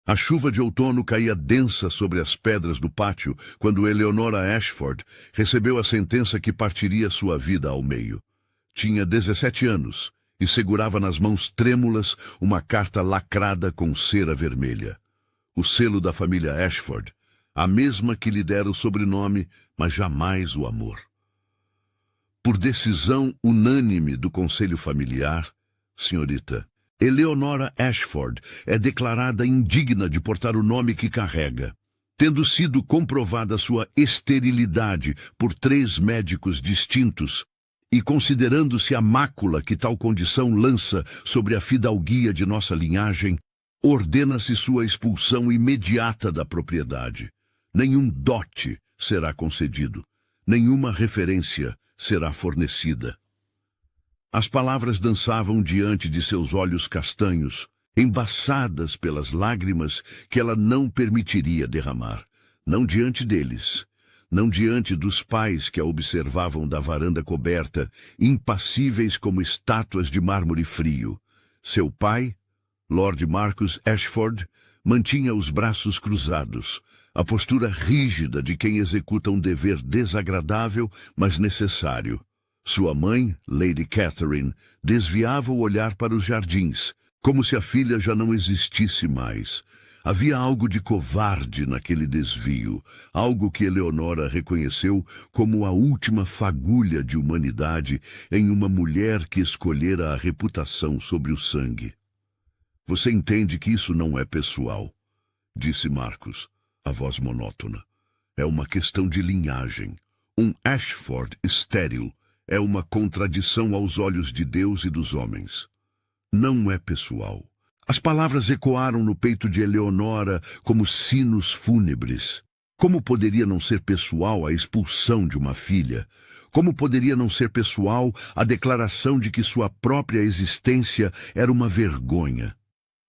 A chuva de outono caía densa sobre as pedras do pátio quando Eleonora Ashford recebeu a sentença que partiria sua vida ao meio. Tinha 17 anos e segurava nas mãos trêmulas uma carta lacrada com cera vermelha. O selo da família Ashford, a mesma que lhe dera o sobrenome, mas jamais o amor. Por decisão unânime do conselho familiar, senhorita, Eleonora Ashford é declarada indigna de portar o nome que carrega, tendo sido comprovada sua esterilidade por 3 médicos distintos e considerando-se a mácula que tal condição lança sobre a fidalguia de nossa linhagem, ordena-se sua expulsão imediata da propriedade. Nenhum dote será concedido, nenhuma referência será fornecida. As palavras dançavam diante de seus olhos castanhos, embaçadas pelas lágrimas que ela não permitiria derramar. Não diante deles, não diante dos pais que a observavam da varanda coberta, impassíveis como estátuas de mármore frio. Seu pai, Lord Marcus Ashford, mantinha os braços cruzados, a postura rígida de quem executa um dever desagradável, mas necessário. Sua mãe, Lady Catherine, desviava o olhar para os jardins, como se a filha já não existisse mais. Havia algo de covarde naquele desvio, algo que Eleonora reconheceu como a última fagulha de humanidade em uma mulher que escolhera a reputação sobre o sangue. Você entende que isso não é pessoal, disse Marcus, a voz monótona. É uma questão de linhagem. Um Ashford estéril é uma contradição aos olhos de Deus e dos homens. Não é pessoal. As palavras ecoaram no peito de Eleonora como sinos fúnebres. Como poderia não ser pessoal a expulsão de uma filha? Como poderia não ser pessoal a declaração de que sua própria existência era uma vergonha?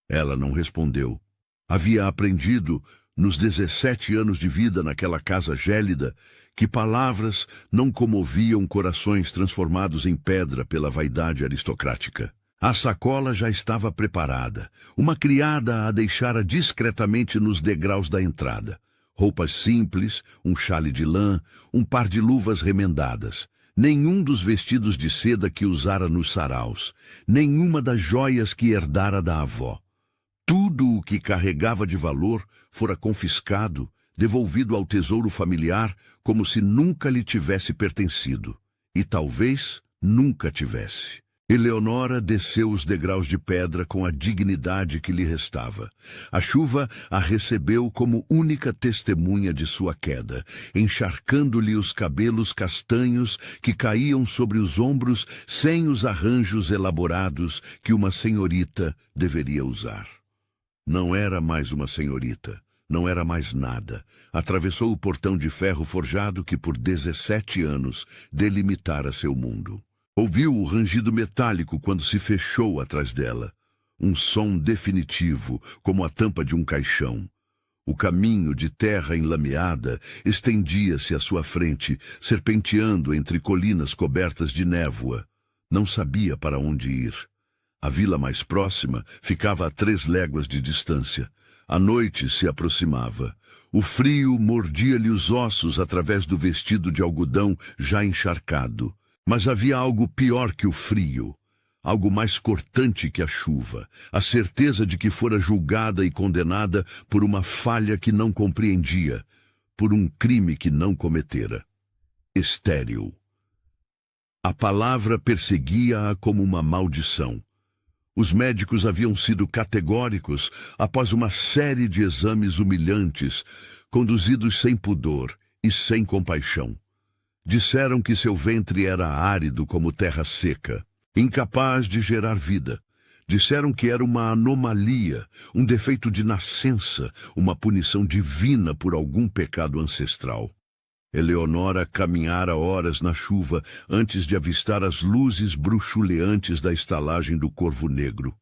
Ela não respondeu. Havia aprendido, nos 17 anos de vida naquela casa gélida, que palavras não comoviam corações transformados em pedra pela vaidade aristocrática. A sacola já estava preparada. Uma criada a deixara discretamente nos degraus da entrada. Roupas simples, um chale de lã, um par de luvas remendadas. Nenhum dos vestidos de seda que usara nos saraus. Nenhuma das joias que herdara da avó. Tudo o que carregava de valor fora confiscado, devolvido ao tesouro familiar como se nunca lhe tivesse pertencido. E talvez nunca tivesse. Eleonora desceu os degraus de pedra com a dignidade que lhe restava. A chuva a recebeu como única testemunha de sua queda, encharcando-lhe os cabelos castanhos que caíam sobre os ombros sem os arranjos elaborados que uma senhorita deveria usar. Não era mais uma senhorita. Não era mais nada. Atravessou o portão de ferro forjado que por 17 anos delimitara seu mundo. Ouviu o rangido metálico quando se fechou atrás dela. Um som definitivo, como a tampa de um caixão. O caminho de terra enlameada estendia-se à sua frente, serpenteando entre colinas cobertas de névoa. Não sabia para onde ir. A vila mais próxima ficava a 3 léguas de distância. A noite se aproximava. O frio mordia-lhe os ossos através do vestido de algodão já encharcado. Mas havia algo pior que o frio, algo mais cortante que a chuva, a certeza de que fora julgada e condenada por uma falha que não compreendia, por um crime que não cometera. Estéril. A palavra perseguia-a como uma maldição. Os médicos haviam sido categóricos após uma série de exames humilhantes, conduzidos sem pudor e sem compaixão. Disseram que seu ventre era árido como terra seca, incapaz de gerar vida. Disseram que era uma anomalia, um defeito de nascença, uma punição divina por algum pecado ancestral. Eleonora caminhara horas na chuva antes de avistar as luzes bruxuleantes da estalagem do Corvo Negro.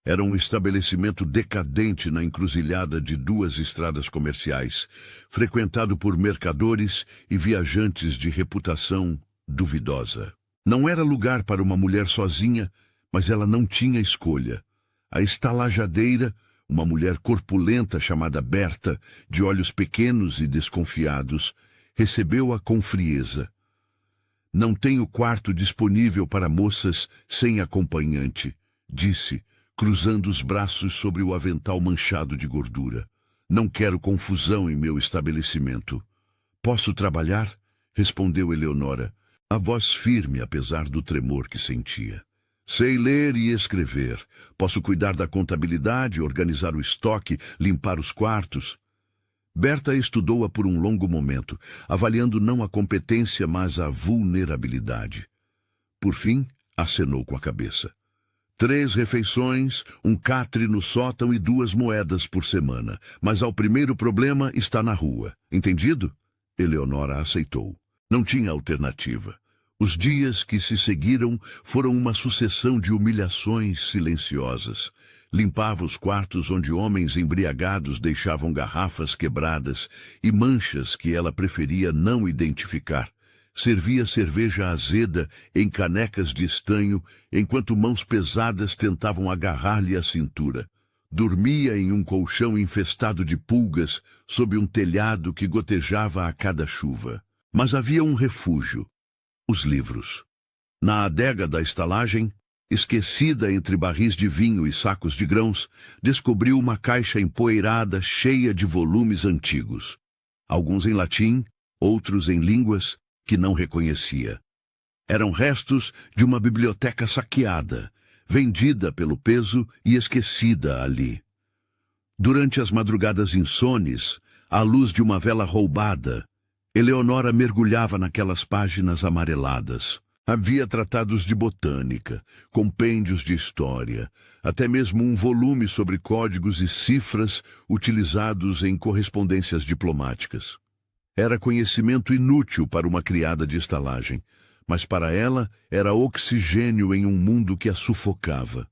Era um estabelecimento decadente na encruzilhada de 2 estradas comerciais, frequentado por mercadores e viajantes de reputação duvidosa. Não era lugar para uma mulher sozinha, mas ela não tinha escolha. A estalajadeira, Uma mulher corpulenta chamada Berta, de olhos pequenos e desconfiados, recebeu-a com frieza. Não tenho quarto disponível para moças sem acompanhante, disse, cruzando os braços sobre o avental manchado de gordura. Não quero confusão em meu estabelecimento. Posso trabalhar? Respondeu Eleonora, a voz firme apesar do tremor que sentia. Sei ler e escrever. Posso cuidar da contabilidade, organizar o estoque, limpar os quartos. Berta estudou-a por um longo momento, avaliando não a competência, mas a vulnerabilidade. Por fim, acenou com a cabeça. 3 refeições, um catre no sótão e 2 moedas por semana. Mas ao primeiro problema está na rua. Entendido? Eleonora aceitou. Não tinha alternativa. Os dias que se seguiram foram uma sucessão de humilhações silenciosas. Limpava os quartos onde homens embriagados deixavam garrafas quebradas e manchas que ela preferia não identificar. Servia cerveja azeda em canecas de estanho, enquanto mãos pesadas tentavam agarrar-lhe a cintura. Dormia em um colchão infestado de pulgas, sob um telhado que gotejava a cada chuva. Mas havia um refúgio: os livros. Na adega da estalagem, esquecida entre barris de vinho e sacos de grãos, descobriu uma caixa empoeirada cheia de volumes antigos. Alguns em latim, outros em línguas que não reconhecia. Eram restos de uma biblioteca saqueada, vendida pelo peso e esquecida ali. Durante as madrugadas insones, à luz de uma vela roubada, Eleonora mergulhava naquelas páginas amareladas. Havia tratados de botânica, compêndios de história, até mesmo um volume sobre códigos e cifras utilizados em correspondências diplomáticas. Era conhecimento inútil para uma criada de estalagem, mas para ela era oxigênio em um mundo que a sufocava.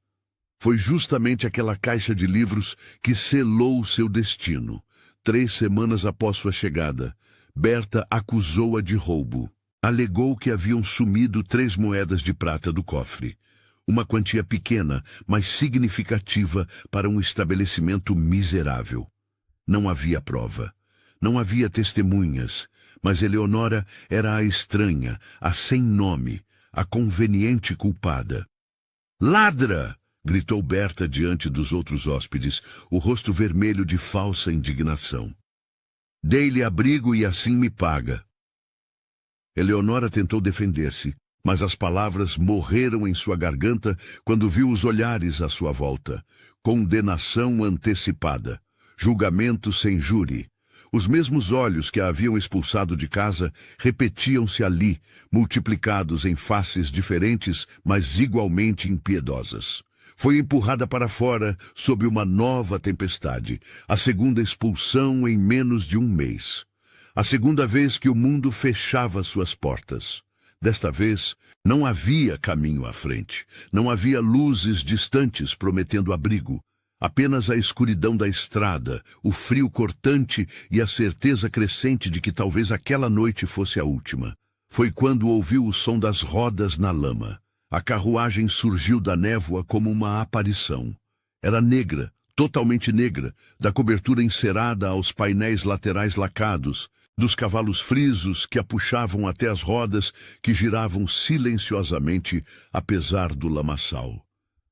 Foi justamente aquela caixa de livros que selou seu destino. 3 semanas após sua chegada, Berta acusou-a de roubo. Alegou que haviam sumido 3 moedas de prata do cofre. Uma quantia pequena, mas significativa para um estabelecimento miserável. Não havia prova. Não havia testemunhas, mas Eleonora era a estranha, a sem nome, a conveniente culpada. Ladra! Gritou Berta diante dos outros hóspedes, o rosto vermelho de falsa indignação. Dei-lhe abrigo e assim me paga. Eleonora tentou defender-se, mas as palavras morreram em sua garganta quando viu os olhares à sua volta. Condenação antecipada. Julgamento sem júri. Os mesmos olhos que a haviam expulsado de casa repetiam-se ali, multiplicados em faces diferentes, mas igualmente impiedosas. Foi empurrada para fora sob uma nova tempestade, a segunda expulsão em menos de um mês. A segunda vez que o mundo fechava suas portas. Desta vez, não havia caminho à frente, não havia luzes distantes prometendo abrigo. Apenas a escuridão da estrada, o frio cortante e a certeza crescente de que talvez aquela noite fosse a última. Foi quando ouviu o som das rodas na lama. A carruagem surgiu da névoa como uma aparição. Era negra, totalmente negra, da cobertura encerada aos painéis laterais lacados, dos cavalos frisos que a puxavam até as rodas que giravam silenciosamente apesar do lamaçal.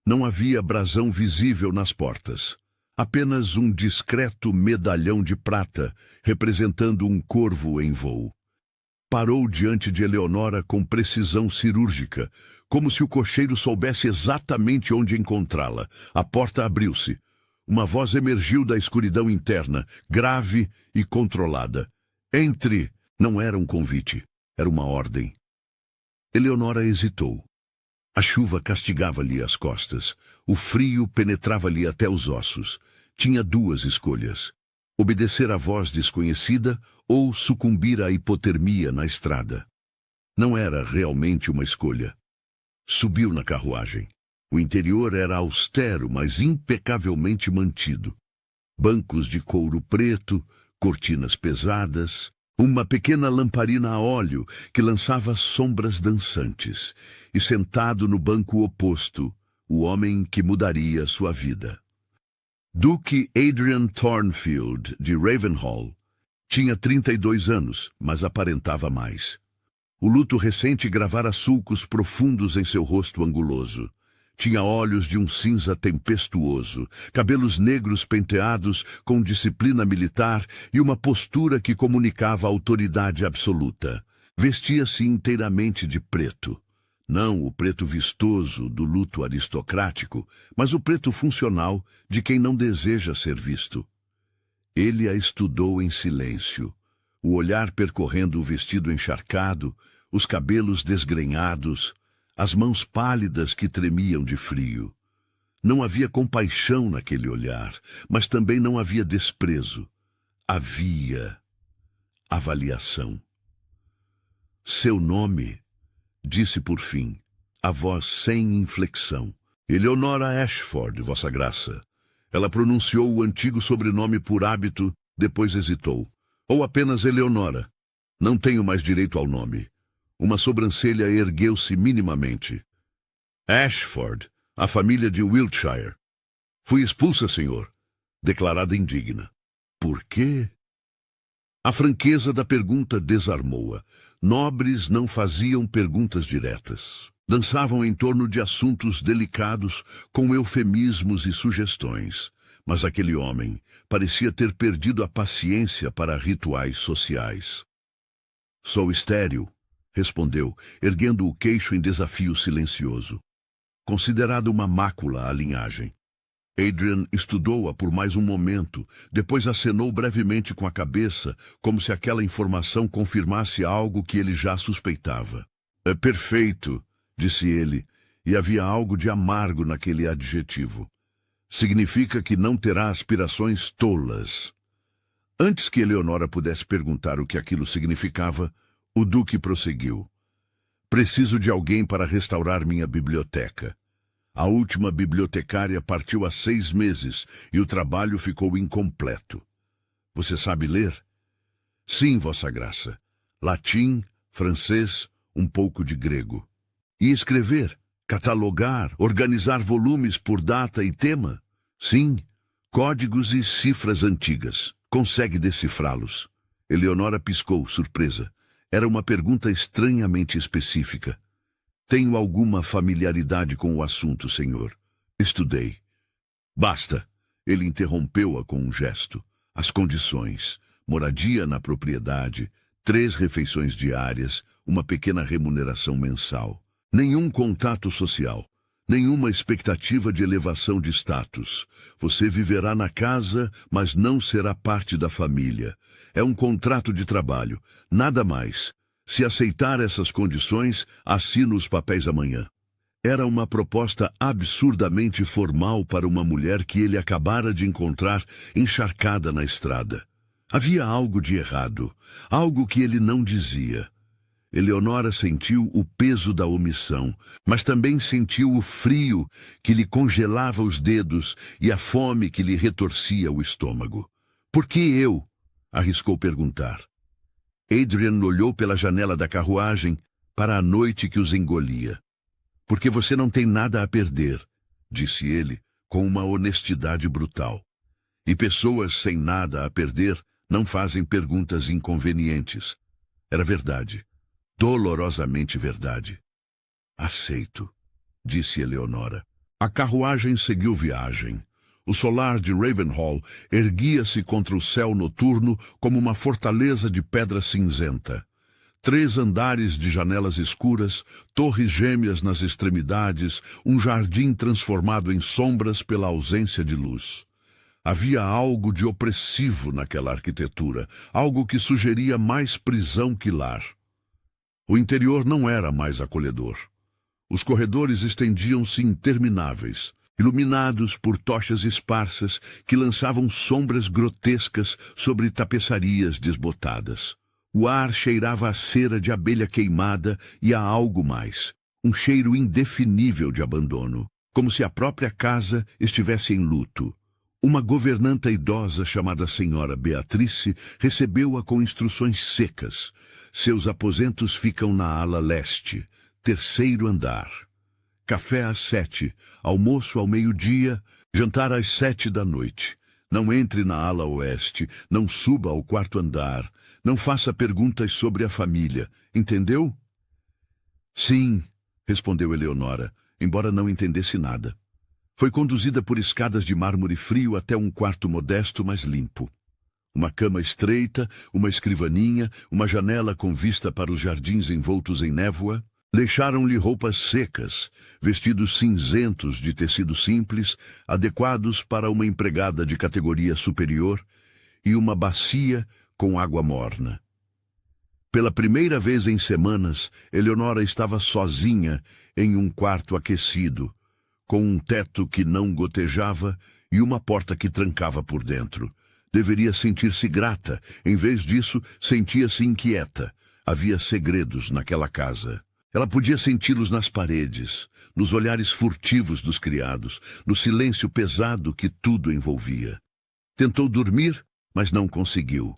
Não havia brasão visível nas portas. Apenas um discreto medalhão de prata, representando um corvo em voo. Parou diante de Eleonora com precisão cirúrgica, como se o cocheiro soubesse exatamente onde encontrá-la. A porta abriu-se. Uma voz emergiu da escuridão interna, grave e controlada. Entre! Não era um convite, era uma ordem. Eleonora hesitou. A chuva castigava-lhe as costas. O frio penetrava-lhe até os ossos. Tinha 2 escolhas: obedecer à voz desconhecida ou sucumbir à hipotermia na estrada. Não era realmente uma escolha. Subiu na carruagem. O interior era austero, mas impecavelmente mantido. Bancos de couro preto, cortinas pesadas, uma pequena lamparina a óleo que lançava sombras dançantes, e sentado no banco oposto, o homem que mudaria sua vida. Duque Adrian Thornfield, de Ravenhall, tinha 32 anos, mas aparentava mais. O luto recente gravara sulcos profundos em seu rosto anguloso. Tinha olhos de um cinza tempestuoso, cabelos negros penteados com disciplina militar e uma postura que comunicava autoridade absoluta. Vestia-se inteiramente de preto. Não o preto vistoso do luto aristocrático, mas o preto funcional de quem não deseja ser visto. Ele a estudou em silêncio, o olhar percorrendo o vestido encharcado, os cabelos desgrenhados, as mãos pálidas que tremiam de frio. Não havia compaixão naquele olhar, mas também não havia desprezo. Havia avaliação. Seu nome, disse por fim, a voz sem inflexão. Eleonora Ashford, Vossa Graça. Ela pronunciou o antigo sobrenome por hábito, depois hesitou. Ou apenas Eleonora. Não tenho mais direito ao nome. Uma sobrancelha ergueu-se minimamente. Ashford, a família de Wiltshire. Fui expulsa, senhor, declarada indigna. Por quê? A franqueza da pergunta desarmou-a. Nobres não faziam perguntas diretas. Dançavam em torno de assuntos delicados com eufemismos e sugestões. Mas aquele homem parecia ter perdido a paciência para rituais sociais. Sou estéril, respondeu, erguendo o queixo em desafio silencioso. Considerada uma mácula à linhagem. Adrian estudou-a por mais um momento, depois acenou brevemente com a cabeça, como se aquela informação confirmasse algo que ele já suspeitava. É perfeito, disse ele, e havia algo de amargo naquele adjetivo. Significa que não terá aspirações tolas. Antes que Eleonora pudesse perguntar o que aquilo significava, o duque prosseguiu. Preciso de alguém para restaurar minha biblioteca. A última bibliotecária partiu há 6 meses e o trabalho ficou incompleto. Você sabe ler? Sim, Vossa Graça. Latim, francês, um pouco de grego. E escrever, catalogar, organizar volumes por data e tema? Sim, códigos e cifras antigas. Consegue decifrá-los? Eleonora piscou, surpresa. Era uma pergunta estranhamente específica. Tenho alguma familiaridade com o assunto, senhor. Estudei. Basta. Ele interrompeu-a com um gesto. As condições. Moradia na propriedade, 3 refeições diárias, uma pequena remuneração mensal. Nenhum contato social. Nenhuma expectativa de elevação de status. Você viverá na casa, mas não será parte da família. É um contrato de trabalho. Nada mais. Se aceitar essas condições, assino os papéis amanhã. Era uma proposta absurdamente formal para uma mulher que ele acabara de encontrar encharcada na estrada. Havia algo de errado, algo que ele não dizia. Eleonora sentiu o peso da omissão, mas também sentiu o frio que lhe congelava os dedos e a fome que lhe retorcia o estômago. Por que eu? Arriscou perguntar. Adrian olhou pela janela da carruagem para a noite que os engolia. Porque você não tem nada a perder, disse ele, com uma honestidade brutal. E pessoas sem nada a perder não fazem perguntas inconvenientes. Era verdade. Dolorosamente verdade. Aceito, disse Eleonora. A carruagem seguiu viagem. O solar de Ravenhall erguia-se contra o céu noturno como uma fortaleza de pedra cinzenta. 3 andares de janelas escuras, torres gêmeas nas extremidades, um jardim transformado em sombras pela ausência de luz. Havia algo de opressivo naquela arquitetura, algo que sugeria mais prisão que lar. O interior não era mais acolhedor. Os corredores estendiam-se intermináveis, iluminados por tochas esparsas que lançavam sombras grotescas sobre tapeçarias desbotadas. O ar cheirava a cera de abelha queimada e a algo mais, um cheiro indefinível de abandono, como se a própria casa estivesse em luto. Uma governanta idosa chamada Senhora Beatrice recebeu-a com instruções secas. Seus aposentos ficam na ala leste, 3º andar. Café às 7, almoço ao meio-dia, Jantar às 7 da noite. Não entre na ala oeste, não suba ao quarto andar, não faça perguntas sobre a família, entendeu? Sim, respondeu Eleonora, embora não entendesse nada. Foi conduzida por escadas de mármore frio até um quarto modesto, mas limpo. Uma cama estreita, uma escrivaninha, uma janela com vista para os jardins envoltos em névoa. Deixaram-lhe roupas secas, vestidos cinzentos de tecido simples, adequados para uma empregada de categoria superior, e uma bacia com água morna. Pela primeira vez em semanas, Eleonora estava sozinha em um quarto aquecido, com um teto que não gotejava e uma porta que trancava por dentro. Deveria sentir-se grata, em vez disso, sentia-se inquieta. Havia segredos naquela casa. Ela podia senti-los nas paredes, nos olhares furtivos dos criados, no silêncio pesado que tudo envolvia. Tentou dormir, mas não conseguiu.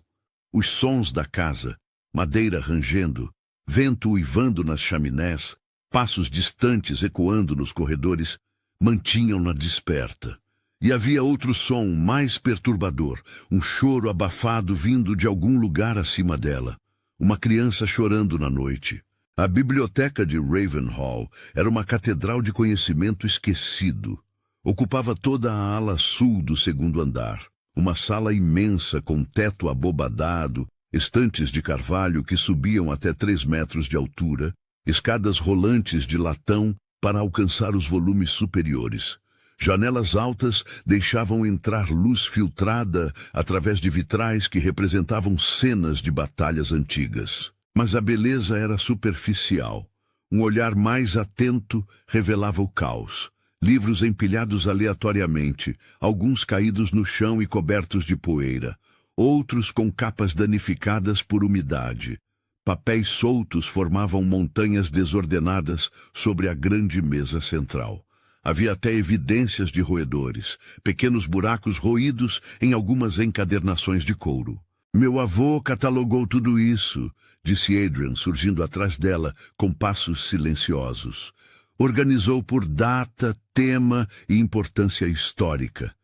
Os sons da casa, madeira rangendo, vento uivando nas chaminés, passos distantes ecoando nos corredores, mantinham-na desperta. E havia outro som mais perturbador, um choro abafado vindo de algum lugar acima dela. Uma criança chorando na noite. A biblioteca de Ravenhall era uma catedral de conhecimento esquecido. Ocupava toda a ala sul do segundo andar. Uma sala imensa com teto abobadado, estantes de carvalho que subiam até 3 metros de altura, escadas rolantes de latão para alcançar os volumes superiores. Janelas altas deixavam entrar luz filtrada através de vitrais que representavam cenas de batalhas antigas. Mas a beleza era superficial. Um olhar mais atento revelava o caos. Livros empilhados aleatoriamente, alguns caídos no chão e cobertos de poeira, outros com capas danificadas por umidade. Papéis soltos formavam montanhas desordenadas sobre a grande mesa central. Havia até evidências de roedores, pequenos buracos roídos em algumas encadernações de couro. Meu avô catalogou tudo isso, disse Adrian, surgindo atrás dela com passos silenciosos. Organizou por data, tema e importância histórica.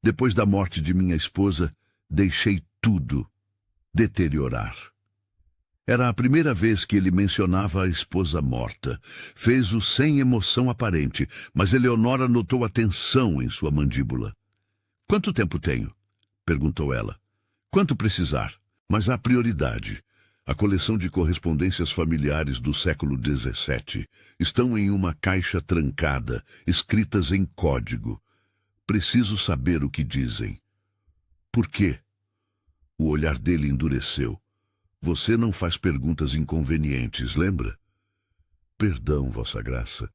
Depois da morte de minha esposa, deixei tudo deteriorar. Era a primeira vez que ele mencionava a esposa morta. Fez-o sem emoção aparente, mas Eleonora notou a tensão em sua mandíbula. Quanto tempo tenho? Perguntou ela. Quanto precisar, mas há prioridade. A coleção de correspondências familiares do século XVII estão em uma caixa trancada, escritas em código. Preciso saber o que dizem. Por quê? O olhar dele endureceu. Você não faz perguntas inconvenientes, lembra? Perdão, Vossa Graça.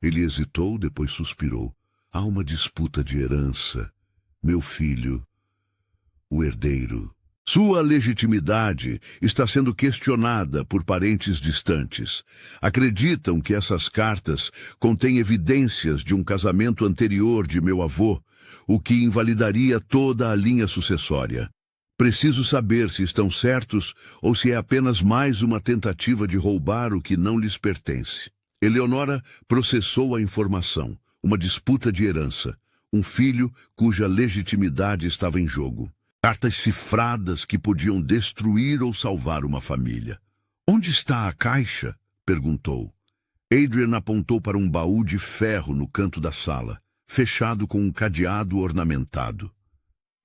Ele hesitou, depois suspirou. Há uma disputa de herança. Meu filho, o herdeiro. Sua legitimidade está sendo questionada por parentes distantes. Acreditam que essas cartas contêm evidências de um casamento anterior de meu avô, o que invalidaria toda a linha sucessória. Preciso saber se estão certos ou se é apenas mais uma tentativa de roubar o que não lhes pertence. Eleonora processou a informação. Uma disputa de herança. Um filho cuja legitimidade estava em jogo. Cartas cifradas que podiam destruir ou salvar uma família. Onde está a caixa? Perguntou. Adrian apontou para um baú de ferro no canto da sala, fechado com um cadeado ornamentado.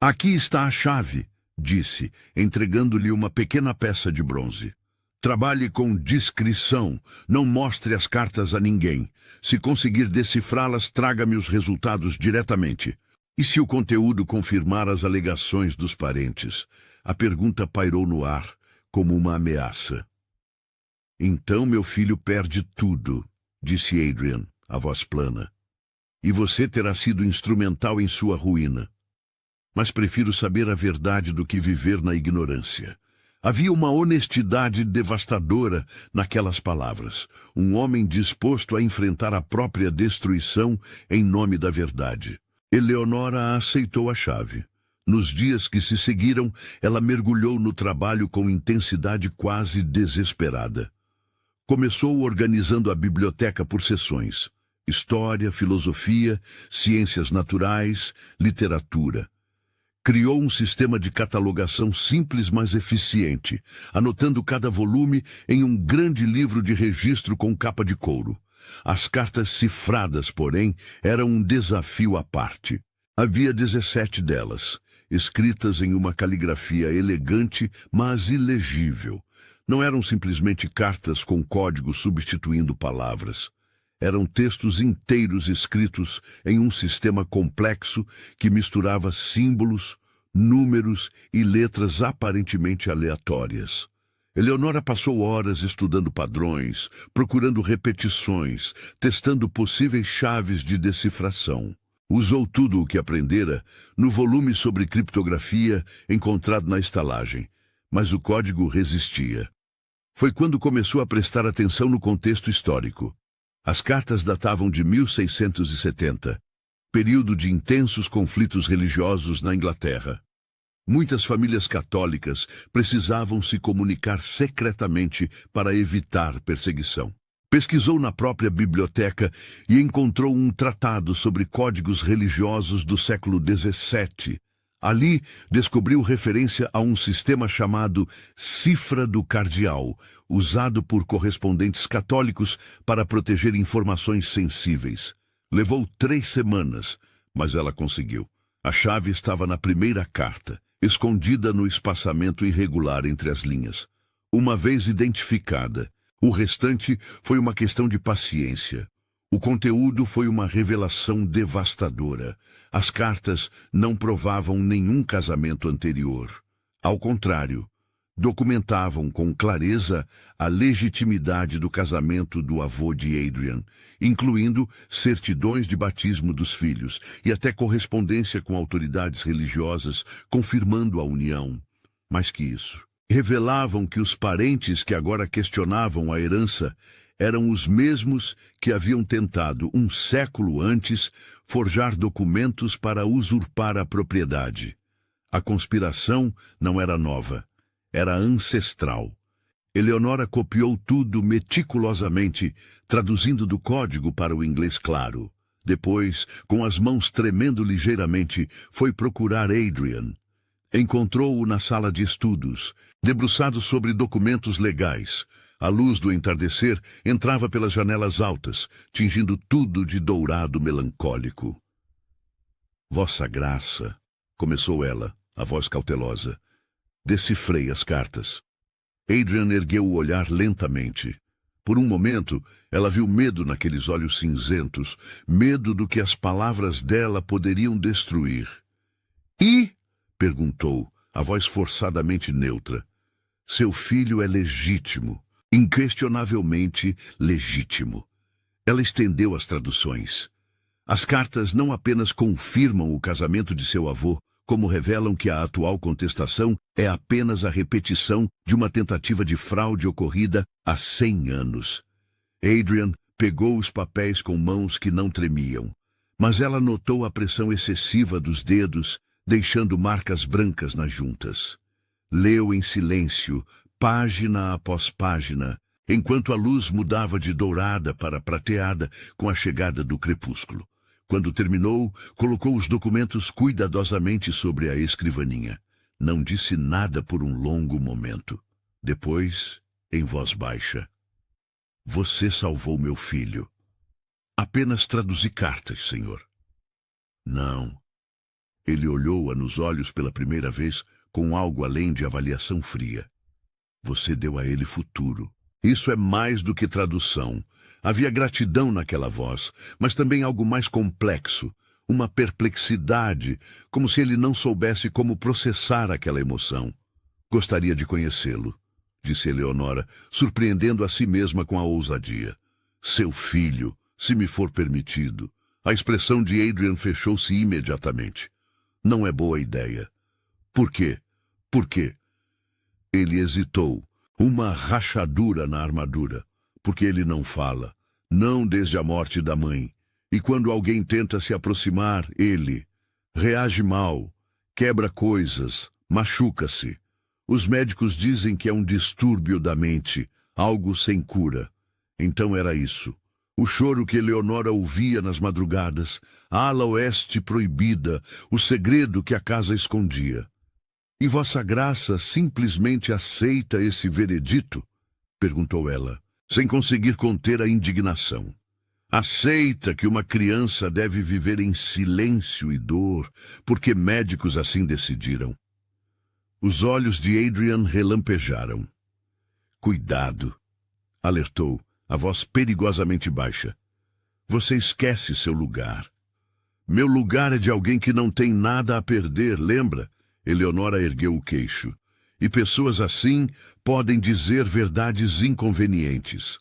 Aqui está a chave, disse, entregando-lhe uma pequena peça de bronze. Trabalhe com discrição, não mostre as cartas a ninguém. Se conseguir decifrá-las, traga-me os resultados diretamente. E se o conteúdo confirmar as alegações dos parentes? A pergunta pairou no ar, como uma ameaça. Então meu filho perde tudo, disse Adrian, a voz plana. E você terá sido instrumental em sua ruína. Mas prefiro saber a verdade do que viver na ignorância. Havia uma honestidade devastadora naquelas palavras. Um homem disposto a enfrentar a própria destruição em nome da verdade. Eleonora aceitou a chave. Nos dias que se seguiram, ela mergulhou no trabalho com intensidade quase desesperada. Começou organizando a biblioteca por seções. história, filosofia, ciências naturais, literatura. Criou um sistema de catalogação simples, mas eficiente, anotando cada volume em um grande livro de registro com capa de couro. As cartas cifradas, porém, eram um desafio à parte. Havia 17 delas, escritas em uma caligrafia elegante, mas ilegível. Não eram simplesmente cartas com código substituindo palavras. Eram textos inteiros escritos em um sistema complexo que misturava símbolos, números e letras aparentemente aleatórias. Eleonora passou horas estudando padrões, procurando repetições, testando possíveis chaves de decifração. Usou tudo o que aprendera no volume sobre criptografia encontrado na estalagem, mas o código resistia. Foi quando começou a prestar atenção no contexto histórico. As cartas datavam de 1670, período de intensos conflitos religiosos na Inglaterra. Muitas famílias católicas precisavam se comunicar secretamente para evitar perseguição. Pesquisou na própria biblioteca e encontrou um tratado sobre códigos religiosos do século XVII. Ali, descobriu referência a um sistema chamado Cifra do Cardeal, usado por correspondentes católicos para proteger informações sensíveis. Levou 3 semanas, mas ela conseguiu. A chave estava na primeira carta, escondida no espaçamento irregular entre as linhas. Uma vez identificada, o restante foi uma questão de paciência. O conteúdo foi uma revelação devastadora. As cartas não provavam nenhum casamento anterior. Ao contrário, documentavam com clareza a legitimidade do casamento do avô de Adrian, incluindo certidões de batismo dos filhos e até correspondência com autoridades religiosas confirmando a união. Mais que isso, revelavam que os parentes que agora questionavam a herança eram os mesmos que haviam tentado, um século antes, forjar documentos para usurpar a propriedade. A conspiração não era nova, era ancestral. Eleonora copiou tudo meticulosamente, traduzindo do código para o inglês claro. Depois, com as mãos tremendo ligeiramente, foi procurar Adrian. Encontrou-o na sala de estudos, debruçado sobre documentos legais. A luz do entardecer entrava pelas janelas altas, tingindo tudo de dourado melancólico. Vossa Graça, começou ela, a voz cautelosa. Decifrei as cartas. Adrian ergueu o olhar lentamente. Por um momento, ela viu medo naqueles olhos cinzentos, medo do que as palavras dela poderiam destruir. E? Perguntou, a voz forçadamente neutra. Seu filho é legítimo. Inquestionavelmente legítimo. Ela estendeu as traduções. As cartas não apenas confirmam o casamento de seu avô, como revelam que a atual contestação é apenas a repetição de uma tentativa de fraude ocorrida há 100 anos. Adrian pegou os papéis com mãos que não tremiam, mas ela notou a pressão excessiva dos dedos, deixando marcas brancas nas juntas. Leu em silêncio, página após página, enquanto a luz mudava de dourada para prateada com a chegada do crepúsculo. Quando terminou, colocou os documentos cuidadosamente sobre a escrivaninha. Não disse nada por um longo momento. Depois, em voz baixa, Você salvou meu filho. Apenas traduzi cartas, senhor. Não. Ele olhou-a nos olhos pela primeira vez com algo além de avaliação fria. Você deu a ele futuro. Isso é mais do que tradução. Havia gratidão naquela voz, mas também algo mais complexo, uma perplexidade, como se ele não soubesse como processar aquela emoção. Gostaria de conhecê-lo, disse Eleonora, surpreendendo a si mesma com a ousadia. Seu filho, se me for permitido. A expressão de Adrian fechou-se imediatamente. Não é boa ideia. Por quê? Por quê? Ele hesitou. Uma rachadura na armadura. Porque ele não fala. Não desde a morte da mãe. E quando alguém tenta se aproximar, ele reage mal, quebra coisas, machuca-se. Os médicos dizem que é um distúrbio da mente, algo sem cura. Então era isso. O choro que Eleonora ouvia nas madrugadas, a ala oeste proibida, o segredo que a casa escondia. E Vossa Graça simplesmente aceita esse veredito? Perguntou ela, sem conseguir conter a indignação. Aceita que uma criança deve viver em silêncio e dor, porque médicos assim decidiram. Os olhos de Adrian relampejaram. Cuidado, alertou, a voz perigosamente baixa. Você esquece seu lugar. Meu lugar é de alguém que não tem nada a perder, lembra? Eleonora ergueu o queixo. E pessoas assim podem dizer verdades inconvenientes.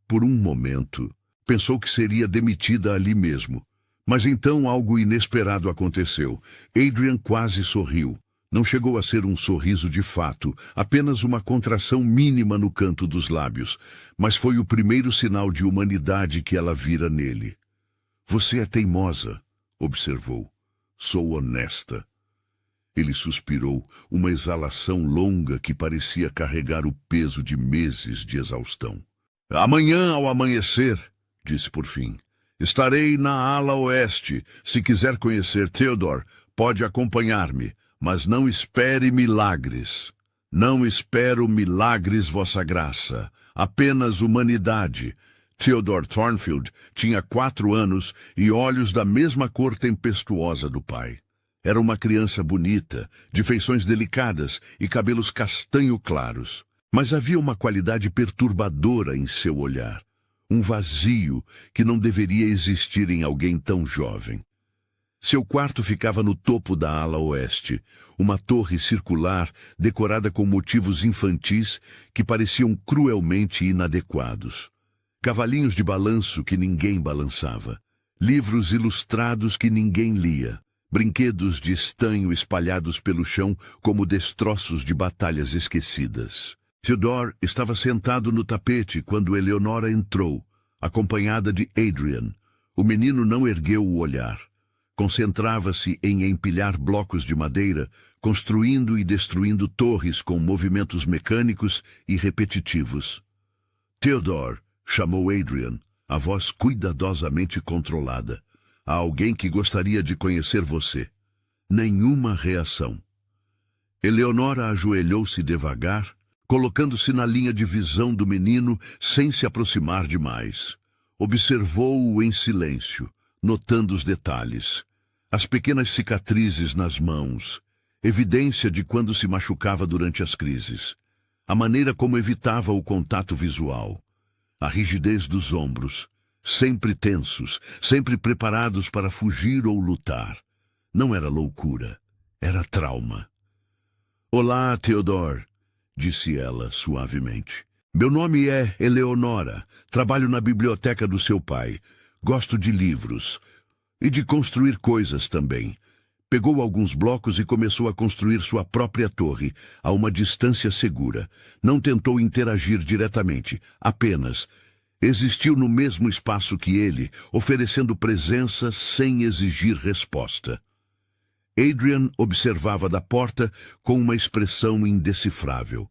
Por um momento, pensou que seria demitida ali mesmo. Mas então algo inesperado aconteceu. Adrian quase sorriu. Não chegou a ser um sorriso de fato, apenas uma contração mínima no canto dos lábios, mas foi o primeiro sinal de humanidade que ela vira nele. Você é teimosa, observou. Sou honesta. Ele suspirou, uma exalação longa que parecia carregar o peso de meses de exaustão. Amanhã ao amanhecer, disse por fim, estarei na ala oeste. Se quiser conhecer Theodore, pode acompanhar-me. Mas não espere milagres. Não espero milagres, Vossa Graça. Apenas humanidade. Theodore Thornfield tinha 4 anos e olhos da mesma cor tempestuosa do pai. Era uma criança bonita, de feições delicadas e cabelos castanho claros. Mas havia uma qualidade perturbadora em seu olhar. Um vazio que não deveria existir em alguém tão jovem. Seu quarto ficava no topo da ala oeste, uma torre circular decorada com motivos infantis que pareciam cruelmente inadequados. Cavalinhos de balanço que ninguém balançava, livros ilustrados que ninguém lia, brinquedos de estanho espalhados pelo chão como destroços de batalhas esquecidas. Theodore estava sentado no tapete quando Eleonora entrou, acompanhada de Adrian. O menino não ergueu o olhar. Concentrava-se em empilhar blocos de madeira, construindo e destruindo torres com movimentos mecânicos e repetitivos. Theodore, chamou Adrian, a voz cuidadosamente controlada. Há alguém que gostaria de conhecer você. Nenhuma reação. Eleonora ajoelhou-se devagar, colocando-se na linha de visão do menino sem se aproximar demais. Observou-o em silêncio, notando os detalhes. As pequenas cicatrizes nas mãos, evidência de quando se machucava durante as crises. A maneira como evitava o contato visual. A rigidez dos ombros, sempre tensos, sempre preparados para fugir ou lutar. Não era loucura, era trauma. Olá, Theodore, disse ela suavemente. Meu nome é Eleonora, trabalho na biblioteca do seu pai. Gosto de livros e de construir coisas também. Pegou alguns blocos e começou a construir sua própria torre, a uma distância segura. Não tentou interagir diretamente, apenas existiu no mesmo espaço que ele, oferecendo presença sem exigir resposta. Adrian observava da porta com uma expressão indecifrável.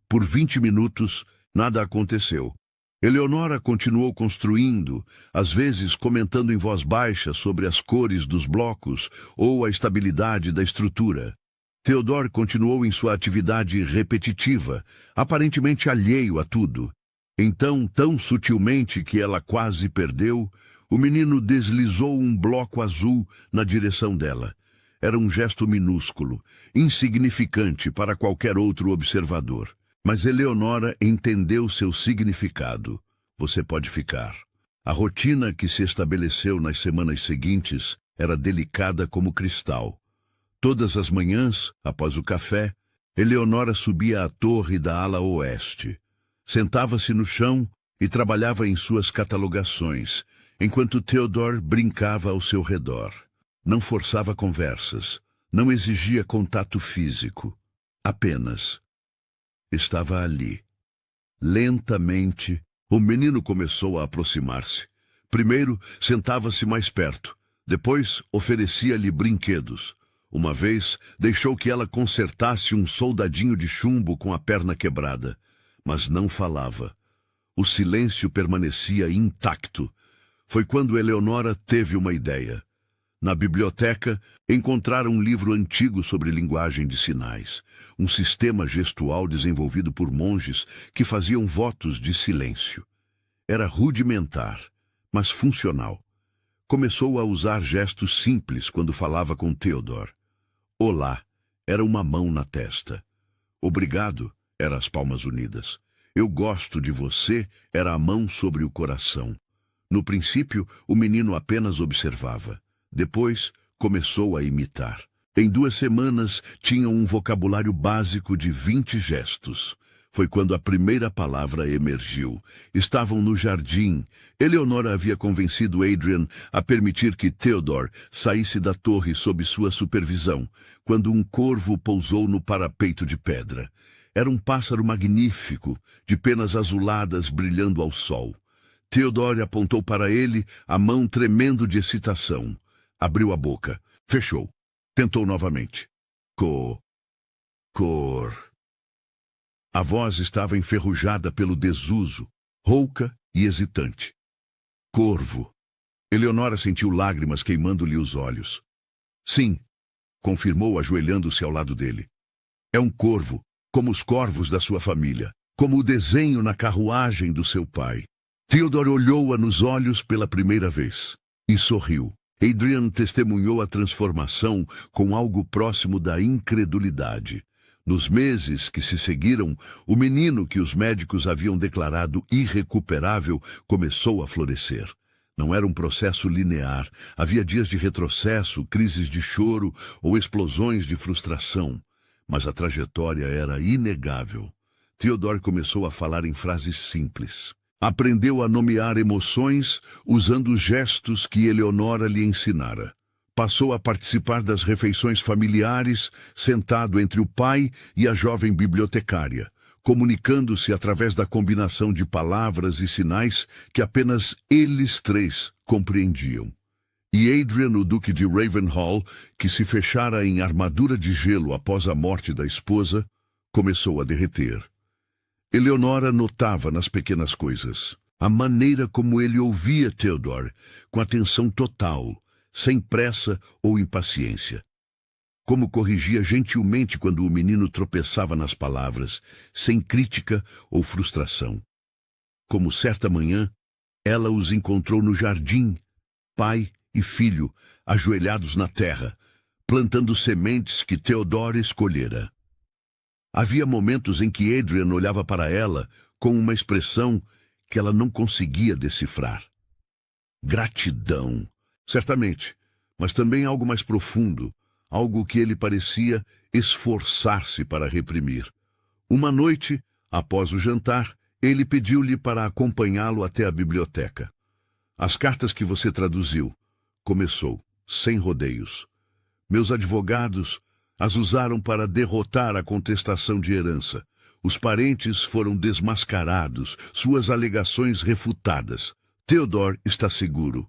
Por 20 minutos, nada aconteceu. Eleonora continuou construindo, às vezes comentando em voz baixa sobre as cores dos blocos ou a estabilidade da estrutura. Theodore continuou em sua atividade repetitiva, aparentemente alheio a tudo. Então, tão sutilmente que ela quase perdeu, o menino deslizou um bloco azul na direção dela. Era um gesto minúsculo, insignificante para qualquer outro observador. Mas Eleonora entendeu seu significado. Você pode ficar. A rotina que se estabeleceu nas semanas seguintes era delicada como cristal. Todas as manhãs, após o café, Eleonora subia à torre da ala oeste. Sentava-se no chão e trabalhava em suas catalogações, enquanto Theodore brincava ao seu redor. Não forçava conversas, não exigia contato físico. Apenas estava ali. Lentamente, o menino começou a aproximar-se. Primeiro, sentava-se mais perto. Depois, oferecia-lhe brinquedos. Uma vez, deixou que ela consertasse um soldadinho de chumbo com a perna quebrada. Mas não falava. O silêncio permanecia intacto. Foi quando Eleonora teve uma ideia. Na biblioteca, encontraram um livro antigo sobre linguagem de sinais, um sistema gestual desenvolvido por monges que faziam votos de silêncio. Era rudimentar, mas funcional. Começou a usar gestos simples quando falava com Theodore. Olá era uma mão na testa. Obrigado era as palmas unidas. Eu gosto de você era a mão sobre o coração. No princípio, o menino apenas observava. Depois, começou a imitar. Em 2 semanas, tinham um vocabulário básico de 20 gestos. Foi quando a primeira palavra emergiu. Estavam no jardim. Eleonora havia convencido Adrian a permitir que Theodore saísse da torre sob sua supervisão, quando um corvo pousou no parapeito de pedra. Era um pássaro magnífico, de penas azuladas brilhando ao sol. Theodore apontou para ele, a mão tremendo de excitação. Abriu a boca. Fechou. Tentou novamente. Cor. A voz estava enferrujada pelo desuso, rouca e hesitante. Corvo. Eleonora sentiu lágrimas queimando-lhe os olhos. Sim, confirmou ajoelhando-se ao lado dele. É um corvo, como os corvos da sua família, como o desenho na carruagem do seu pai. Theodore olhou-a nos olhos pela primeira vez e sorriu. Adrian testemunhou a transformação com algo próximo da incredulidade. Nos meses que se seguiram, o menino que os médicos haviam declarado irrecuperável começou a florescer. Não era um processo linear. Havia dias de retrocesso, crises de choro ou explosões de frustração. Mas a trajetória era inegável. Theodore começou a falar em frases simples. Aprendeu a nomear emoções usando os gestos que Eleonora lhe ensinara. Passou a participar das refeições familiares, sentado entre o pai e a jovem bibliotecária, comunicando-se através da combinação de palavras e sinais que apenas eles 3 compreendiam. E Adrian, o duque de Ravenhall, que se fechara em armadura de gelo após a morte da esposa, começou a derreter. Eleonora notava nas pequenas coisas a maneira como ele ouvia Theodore, com atenção total, sem pressa ou impaciência. Como corrigia gentilmente quando o menino tropeçava nas palavras, sem crítica ou frustração. Como certa manhã, ela os encontrou no jardim, pai e filho, ajoelhados na terra, plantando sementes que Theodore escolhera. Havia momentos em que Adrian olhava para ela com uma expressão que ela não conseguia decifrar. Gratidão, certamente, mas também algo mais profundo, algo que ele parecia esforçar-se para reprimir. Uma noite, após o jantar, ele pediu-lhe para acompanhá-lo até a biblioteca. As cartas que você traduziu, começou, sem rodeios. Meus advogados as usaram para derrotar a contestação de herança. Os parentes foram desmascarados, suas alegações refutadas. Theodore está seguro.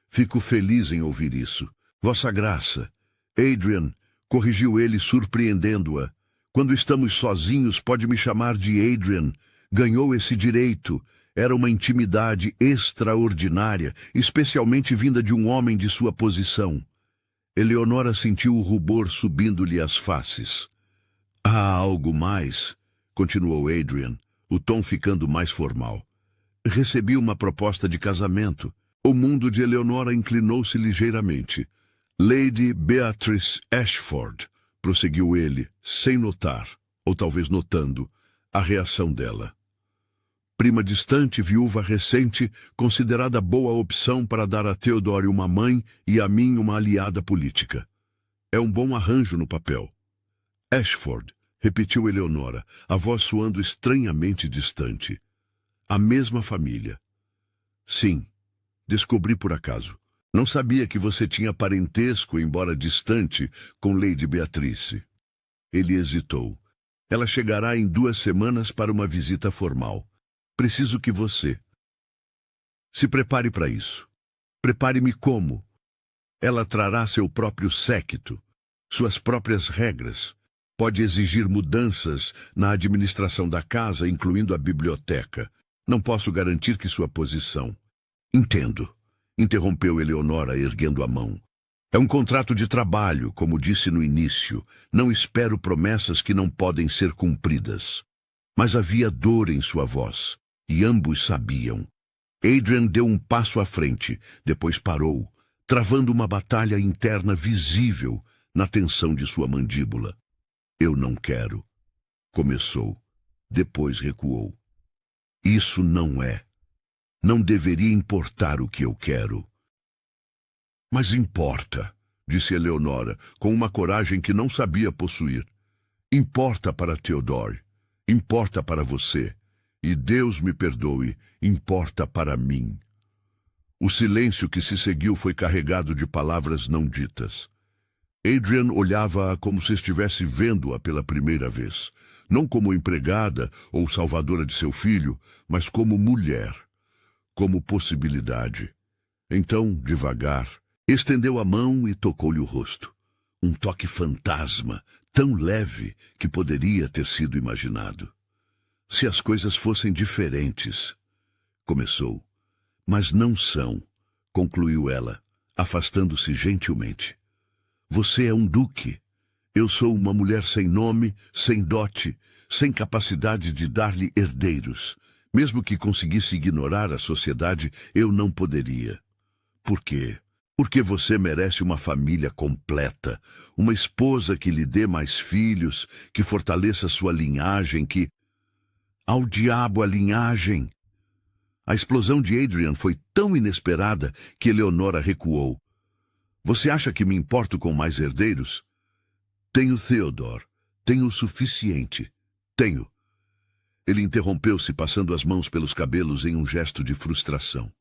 Fico feliz em ouvir isso. Vossa Graça. Adrian, corrigiu ele, surpreendendo-a. Quando estamos sozinhos, pode me chamar de Adrian. Ganhou esse direito. Era uma intimidade extraordinária, especialmente vinda de um homem de sua posição. Eleonora sentiu o rubor subindo-lhe às faces. Há algo mais, continuou Adrian, o tom ficando mais formal. Recebi uma proposta de casamento. O mundo de Eleonora inclinou-se ligeiramente. Lady Beatrice Ashford, prosseguiu ele, sem notar, ou talvez notando, a reação dela. Prima distante, viúva recente, considerada boa opção para dar a Theodore uma mãe e a mim uma aliada política. É um bom arranjo no papel. Ashford, repetiu Eleonora, a voz soando estranhamente distante. A mesma família. Sim, descobri por acaso. Não sabia que você tinha parentesco, embora distante, com Lady Beatrice. Ele hesitou. Ela chegará em 2 semanas para uma visita formal. Preciso que você se prepare para isso. Prepare-me como? Ela trará seu próprio séquito, suas próprias regras. Pode exigir mudanças na administração da casa, incluindo a biblioteca. Não posso garantir que sua posição... Entendo, interrompeu Eleonora, erguendo a mão. É um contrato de trabalho, como disse no início. Não espero promessas que não podem ser cumpridas. Mas havia dor em sua voz, e ambos sabiam. Adrian deu um passo à frente, depois parou, travando uma batalha interna visível na tensão de sua mandíbula. Eu não quero. Começou, depois recuou. Isso não é. Não deveria importar o que eu quero. Mas importa, disse Eleonora, com uma coragem que não sabia possuir. Importa para Theodore. Importa para você. E Deus me perdoe, importa para mim. O silêncio que se seguiu foi carregado de palavras não ditas. Adrian olhava-a como se estivesse vendo-a pela primeira vez. Não como empregada ou salvadora de seu filho, mas como mulher. Como possibilidade. Então, devagar, estendeu a mão e tocou-lhe o rosto. Um toque fantasma, tão leve que poderia ter sido imaginado. Se as coisas fossem diferentes, começou. Mas não são, concluiu ela, afastando-se gentilmente. Você é um duque. Eu sou uma mulher sem nome, sem dote, sem capacidade de dar-lhe herdeiros. Mesmo que conseguisse ignorar a sociedade, eu não poderia. Por quê? Porque você merece uma família completa, uma esposa que lhe dê mais filhos, que fortaleça sua linhagem, que... Ao diabo a linhagem! A explosão de Adrian foi tão inesperada que Eleonora recuou. Você acha que me importo com mais herdeiros? Tenho Theodore. Tenho o suficiente. Tenho. Ele interrompeu-se, passando as mãos pelos cabelos em um gesto de frustração.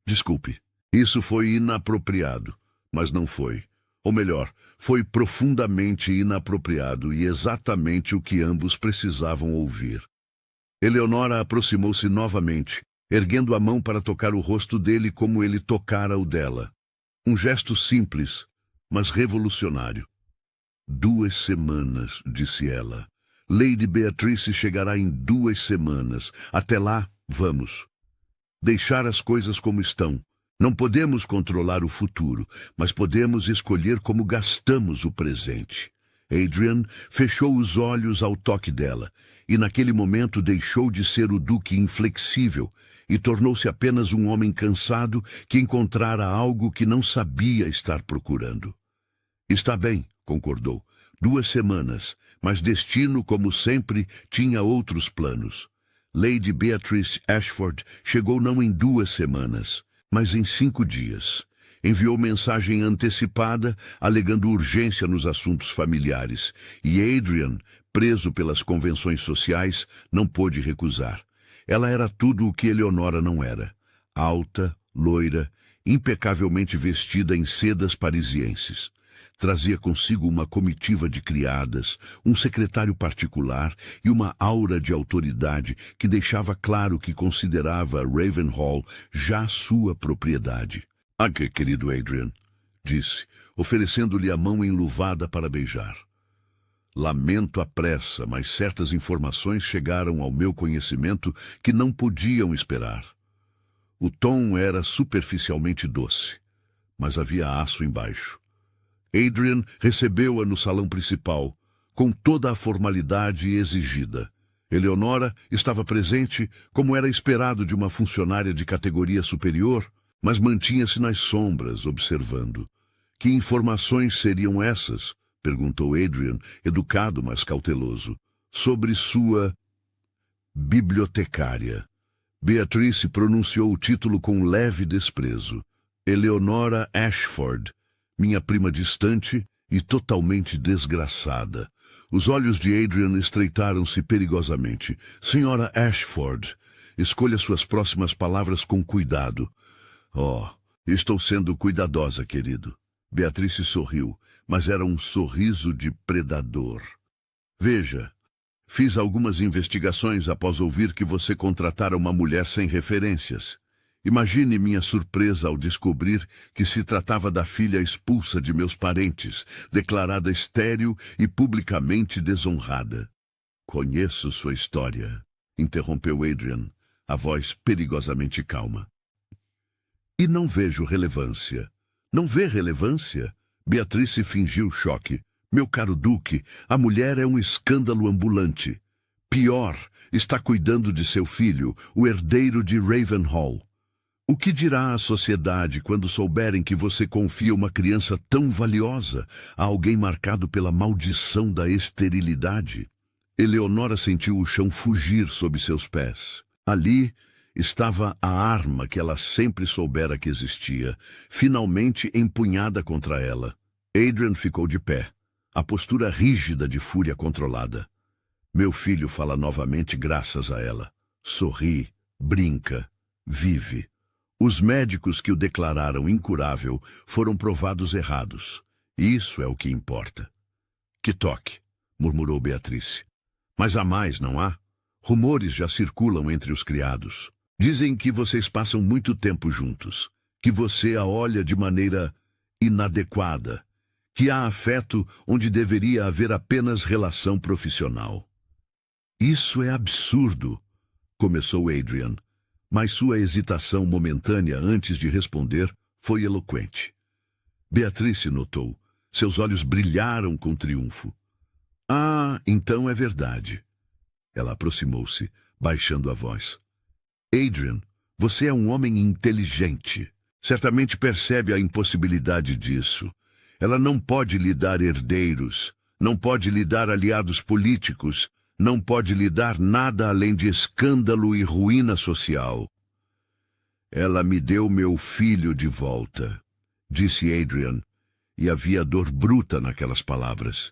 Desculpe. Isso foi inapropriado, mas não foi. Ou melhor, foi profundamente inapropriado e exatamente o que ambos precisavam ouvir. Eleonora aproximou-se novamente, erguendo a mão para tocar o rosto dele como ele tocara o dela. Um gesto simples, mas revolucionário. 2 semanas, disse ela. Lady Beatrice chegará em 2 semanas. Até lá, vamos. Deixar as coisas como estão. Não podemos controlar o futuro, mas podemos escolher como gastamos o presente. Adrian fechou os olhos ao toque dela, e naquele momento deixou de ser o duque inflexível e tornou-se apenas um homem cansado que encontrara algo que não sabia estar procurando. Está bem, concordou. 2 semanas, mas destino, como sempre, tinha outros planos. Lady Beatrice Ashford chegou não em 2 semanas, mas em 5 dias. Enviou mensagem antecipada, alegando urgência nos assuntos familiares, e Adrian, preso pelas convenções sociais, não pôde recusar. Ela era tudo o que Eleonora não era. Alta, loira, impecavelmente vestida em sedas parisienses. Trazia consigo uma comitiva de criadas, um secretário particular e uma aura de autoridade que deixava claro que considerava Ravenhall já sua propriedade. Ah, querido Adrian, disse, oferecendo-lhe a mão enluvada para beijar. Lamento a pressa, mas certas informações chegaram ao meu conhecimento que não podiam esperar. O tom era superficialmente doce, mas havia aço embaixo. Adrian recebeu-a no salão principal, com toda a formalidade exigida. Eleonora estava presente, como era esperado de uma funcionária de categoria superior, mas mantinha-se nas sombras, observando. Que informações seriam essas? Perguntou Adrian, educado, mas cauteloso. Sobre sua bibliotecária. Beatrice pronunciou o título com leve desprezo. Eleonora Ashford, minha prima distante e totalmente desgraçada. Os olhos de Adrian estreitaram-se perigosamente. Senhora Ashford, escolha suas próximas palavras com cuidado. Oh, estou sendo cuidadosa, querido. Beatrice sorriu, mas era um sorriso de predador. Veja, fiz algumas investigações após ouvir que você contratara uma mulher sem referências. Imagine minha surpresa ao descobrir que se tratava da filha expulsa de meus parentes, declarada estéril e publicamente desonrada. Conheço sua história, interrompeu Adrian. a voz perigosamente calma. E não vejo relevância. Não vê relevância? Beatrice fingiu choque. Meu caro Duque, a mulher é um escândalo ambulante. Pior, está cuidando de seu filho, o herdeiro de Ravenhall. O que dirá a sociedade quando souberem que você confia uma criança tão valiosa a alguém marcado pela maldição da esterilidade? Eleonora sentiu o chão fugir sob seus pés. Ali estava a arma que ela sempre soubera que existia, finalmente empunhada contra ela. Adrian ficou de pé, a postura rígida de fúria controlada. Meu filho fala novamente graças a ela. Sorri, brinca, vive. Os médicos que o declararam incurável foram provados errados. Isso é o que importa. Que toque, murmurou Beatrice. Mas há mais, não há? Rumores já circulam entre os criados. Dizem que vocês passam muito tempo juntos, que você a olha de maneira inadequada, que há afeto onde deveria haver apenas relação profissional. Isso é absurdo, começou Adrian, mas sua hesitação momentânea antes de responder foi eloquente. Beatrice notou. Seus olhos brilharam com triunfo. Ah, então é verdade. Ela aproximou-se, baixando a voz. Adrian, você é um homem inteligente. Certamente percebe a impossibilidade disso. Ela não pode lhe dar herdeiros, não pode lhe dar aliados políticos, não pode lhe dar nada além de escândalo e ruína social. Ela me deu meu filho de volta, disse Adrian, e havia dor bruta naquelas palavras.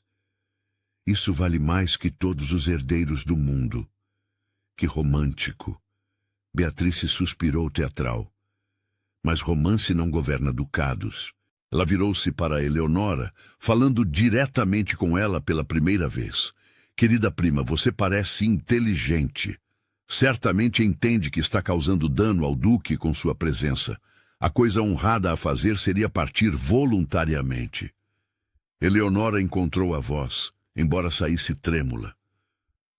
Isso vale mais que todos os herdeiros do mundo. Que romântico. Beatrice suspirou teatral. Mas romance não governa ducados. Ela virou-se para Eleonora, falando diretamente com ela pela primeira vez. Querida prima, você parece inteligente. Certamente entende que está causando dano ao duque com sua presença. A coisa honrada a fazer seria partir voluntariamente. Eleonora encontrou a voz, embora saísse trêmula.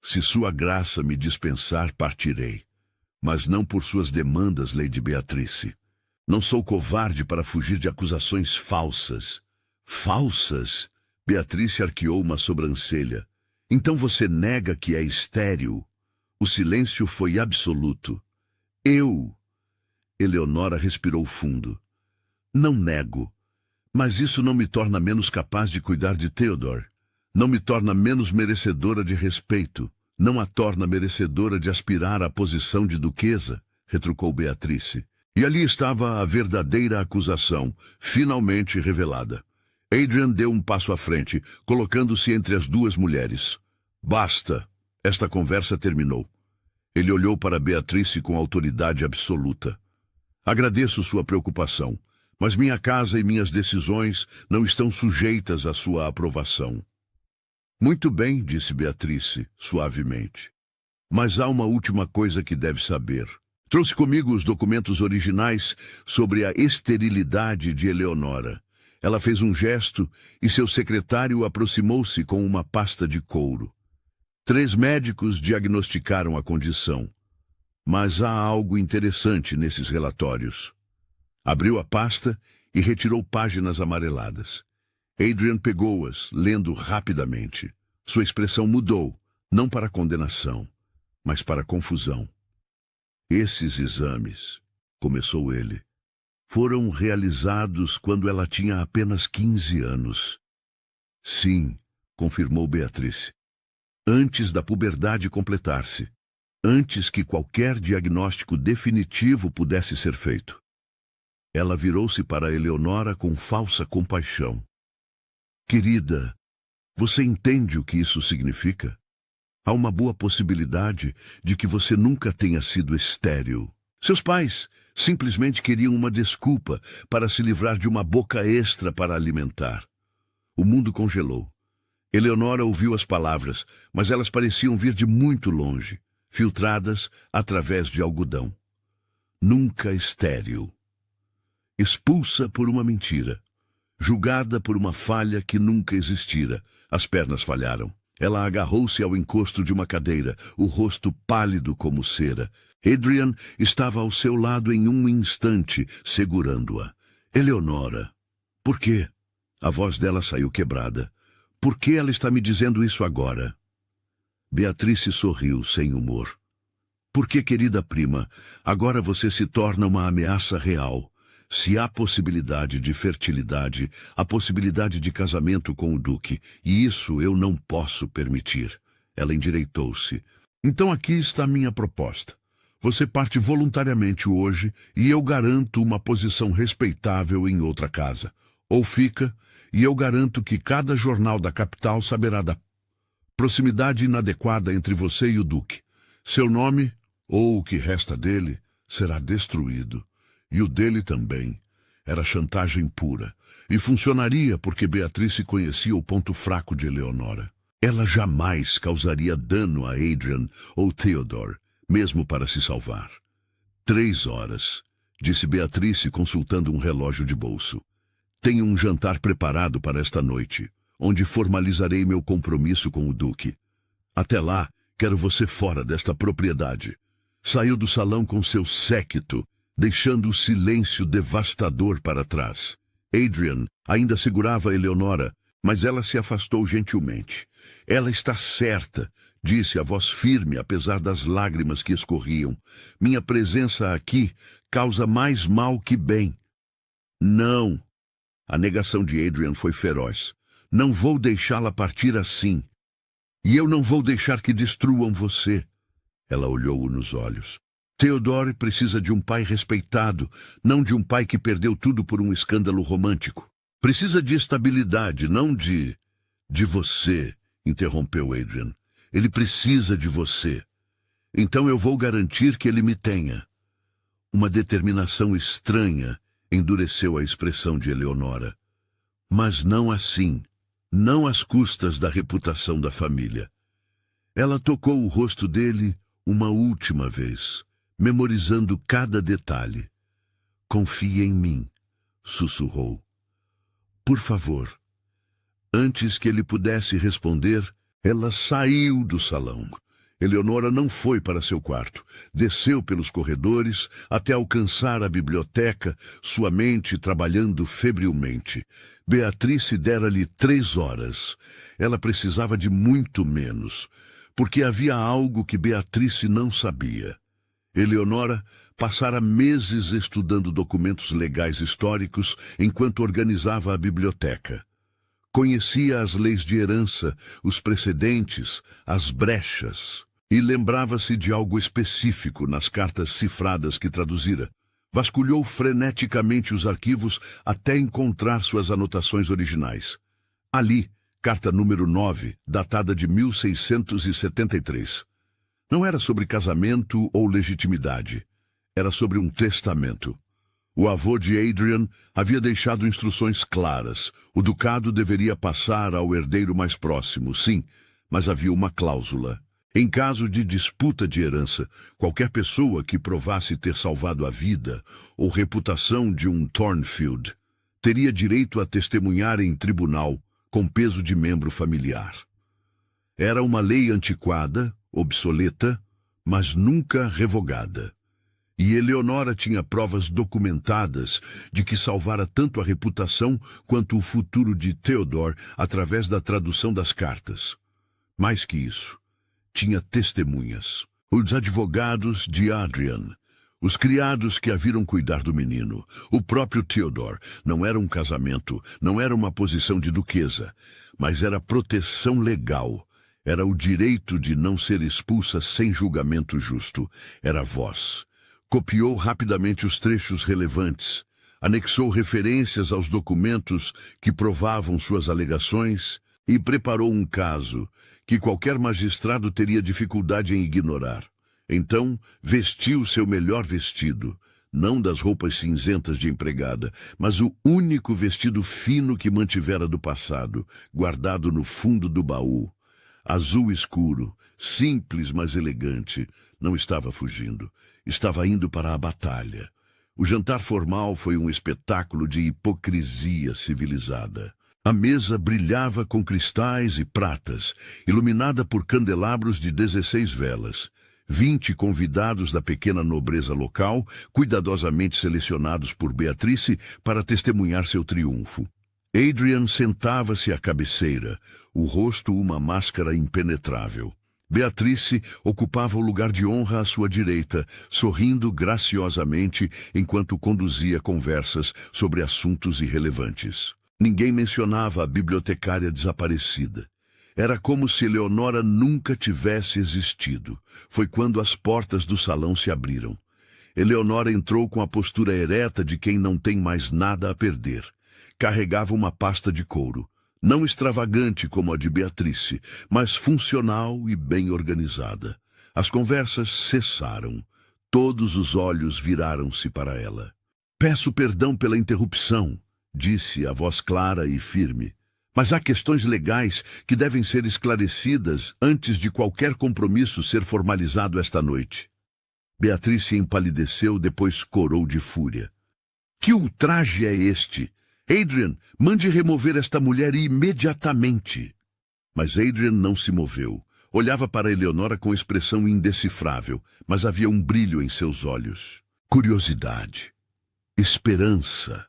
Se sua graça me dispensar, partirei. Mas não por suas demandas, Lady Beatrice. Não sou covarde para fugir de acusações falsas. Falsas? Beatrice arqueou uma sobrancelha. Então você nega que é estéril? O silêncio foi absoluto. Eu... Eleonora respirou fundo. Não nego, mas isso não me torna menos capaz de cuidar de Theodore. Não me torna menos merecedora de respeito. Não a torna merecedora de aspirar à posição de duquesa, retrucou Beatrice. E ali estava a verdadeira acusação, finalmente revelada. Adrian deu um passo à frente, colocando-se entre as duas mulheres. Basta! Esta conversa terminou. Ele olhou para Beatrice com autoridade absoluta. Agradeço sua preocupação, mas minha casa e minhas decisões não estão sujeitas à sua aprovação. Muito bem, disse Beatrice, suavemente. Mas há uma última coisa que deve saber. Trouxe comigo os documentos originais sobre a esterilidade de Eleonora. Ela fez um gesto e seu secretário aproximou-se com uma pasta de couro. 3 médicos diagnosticaram a condição. Mas há algo interessante nesses relatórios. Abriu a pasta e retirou páginas amareladas. Adrian pegou-as, lendo rapidamente. Sua expressão mudou, não para condenação, mas para confusão. Esses exames, começou ele, foram realizados quando ela tinha apenas 15 anos. Sim, confirmou Beatrice. Antes da puberdade completar-se. Antes que qualquer diagnóstico definitivo pudesse ser feito. Ela virou-se para Eleonora com falsa compaixão. Querida, você entende o que isso significa? Há uma boa possibilidade de que você nunca tenha sido estéril. Seus pais simplesmente queriam uma desculpa para se livrar de uma boca extra para alimentar. O mundo congelou. Eleonora ouviu as palavras, mas elas pareciam vir de muito longe, filtradas através de algodão. Nunca estéril. Expulsa por uma mentira. Julgada por uma falha que nunca existira. As pernas falharam. Ela agarrou-se ao encosto de uma cadeira, o rosto pálido como cera. Adrian estava ao seu lado em um instante, segurando-a. Eleonora. Por quê? A voz dela saiu quebrada. Por que ela está me dizendo isso agora? Beatrice sorriu, sem humor. Porque, querida prima, agora você se torna uma ameaça real. Se há possibilidade de fertilidade, há possibilidade de casamento com o Duque, e isso eu não posso permitir. Ela endireitou-se. Então aqui está a minha proposta. Você parte voluntariamente hoje e eu garanto uma posição respeitável em outra casa. Ou fica, e eu garanto que cada jornal da capital saberá da proximidade inadequada entre você e o Duque. Seu nome, ou o que resta dele, será destruído. E o dele também. Era chantagem pura. E funcionaria porque Beatrice conhecia o ponto fraco de Eleonora. Ela jamais causaria dano a Adrian ou Theodore, mesmo para se salvar. 3 horas, disse Beatrice consultando um relógio de bolso. Tenho um jantar preparado para esta noite, onde formalizarei meu compromisso com o Duque. Até lá, quero você fora desta propriedade. Saiu do salão com seu séquito, deixando o silêncio devastador para trás. Adrian ainda segurava Eleonora, mas ela se afastou gentilmente. Ela está certa, disse a voz firme, apesar das lágrimas que escorriam. Minha presença aqui causa mais mal que bem. Não. A negação de Adrian foi feroz. Não vou deixá-la partir assim. E eu não vou deixar que destruam você. Ela olhou-o nos olhos. Theodore precisa de um pai respeitado, não de um pai que perdeu tudo por um escândalo romântico. Precisa de estabilidade, não de você, interrompeu Adrian. Ele precisa de você. Então eu vou garantir que ele me tenha. Uma determinação estranha endureceu a expressão de Eleonora. Mas não assim, não às custas da reputação da família. Ela tocou o rosto dele uma última vez, memorizando cada detalhe. Confie em mim, sussurrou. Por favor. Antes que ele pudesse responder, ela saiu do salão. Eleonora não foi para seu quarto. Desceu pelos corredores até alcançar a biblioteca, sua mente trabalhando febrilmente. Beatrice dera-lhe 3 horas. Ela precisava de muito menos, porque havia algo que Beatrice não sabia. Eleonora passara meses estudando documentos legais históricos enquanto organizava a biblioteca. Conhecia as leis de herança, os precedentes, as brechas, e lembrava-se de algo específico nas cartas cifradas que traduzira. Vasculhou freneticamente os arquivos até encontrar suas anotações originais. Ali, carta número 9, datada de 1673. Não era sobre casamento ou legitimidade. Era sobre um testamento. O avô de Adrian havia deixado instruções claras. O ducado deveria passar ao herdeiro mais próximo, sim, mas havia uma cláusula. Em caso de disputa de herança, qualquer pessoa que provasse ter salvado a vida ou reputação de um Thornfield teria direito a testemunhar em tribunal com peso de membro familiar. Era uma lei antiquada, obsoleta, mas nunca revogada. E Eleonora tinha provas documentadas de que salvara tanto a reputação quanto o futuro de Theodore através da tradução das cartas. Mais que isso, tinha testemunhas. Os advogados de Adrian, os criados que a viram cuidar do menino, o próprio Theodore. Não era um casamento, não era uma posição de duquesa, mas era proteção legal. Era o direito de não ser expulsa sem julgamento justo. Era voz. Copiou rapidamente os trechos relevantes, anexou referências aos documentos que provavam suas alegações e preparou um caso que qualquer magistrado teria dificuldade em ignorar. Então, vestiu seu melhor vestido, não das roupas cinzentas de empregada, mas o único vestido fino que mantivera do passado, guardado no fundo do baú. Azul escuro, simples mas elegante, não estava fugindo. Estava indo para a batalha. O jantar formal foi um espetáculo de hipocrisia civilizada. A mesa brilhava com cristais e pratas, iluminada por candelabros de 16 velas. 20 convidados da pequena nobreza local, cuidadosamente selecionados por Beatrice para testemunhar seu triunfo. Adrian sentava-se à cabeceira, o rosto uma máscara impenetrável. Beatrice ocupava o lugar de honra à sua direita, sorrindo graciosamente enquanto conduzia conversas sobre assuntos irrelevantes. Ninguém mencionava a bibliotecária desaparecida. Era como se Eleonora nunca tivesse existido. Foi quando as portas do salão se abriram. Eleonora entrou com a postura ereta de quem não tem mais nada a perder. Carregava uma pasta de couro, não extravagante como a de Beatrice, mas funcional e bem organizada. As conversas cessaram. Todos os olhos viraram-se para ela. "Peço perdão pela interrupção", disse a voz clara e firme. "Mas há questões legais que devem ser esclarecidas antes de qualquer compromisso ser formalizado esta noite." Beatrice empalideceu, depois corou de fúria. "Que ultraje é este? Adrian, mande remover esta mulher imediatamente." Mas Adrian não se moveu. Olhava para Eleonora com expressão indecifrável, mas havia um brilho em seus olhos. Curiosidade. Esperança.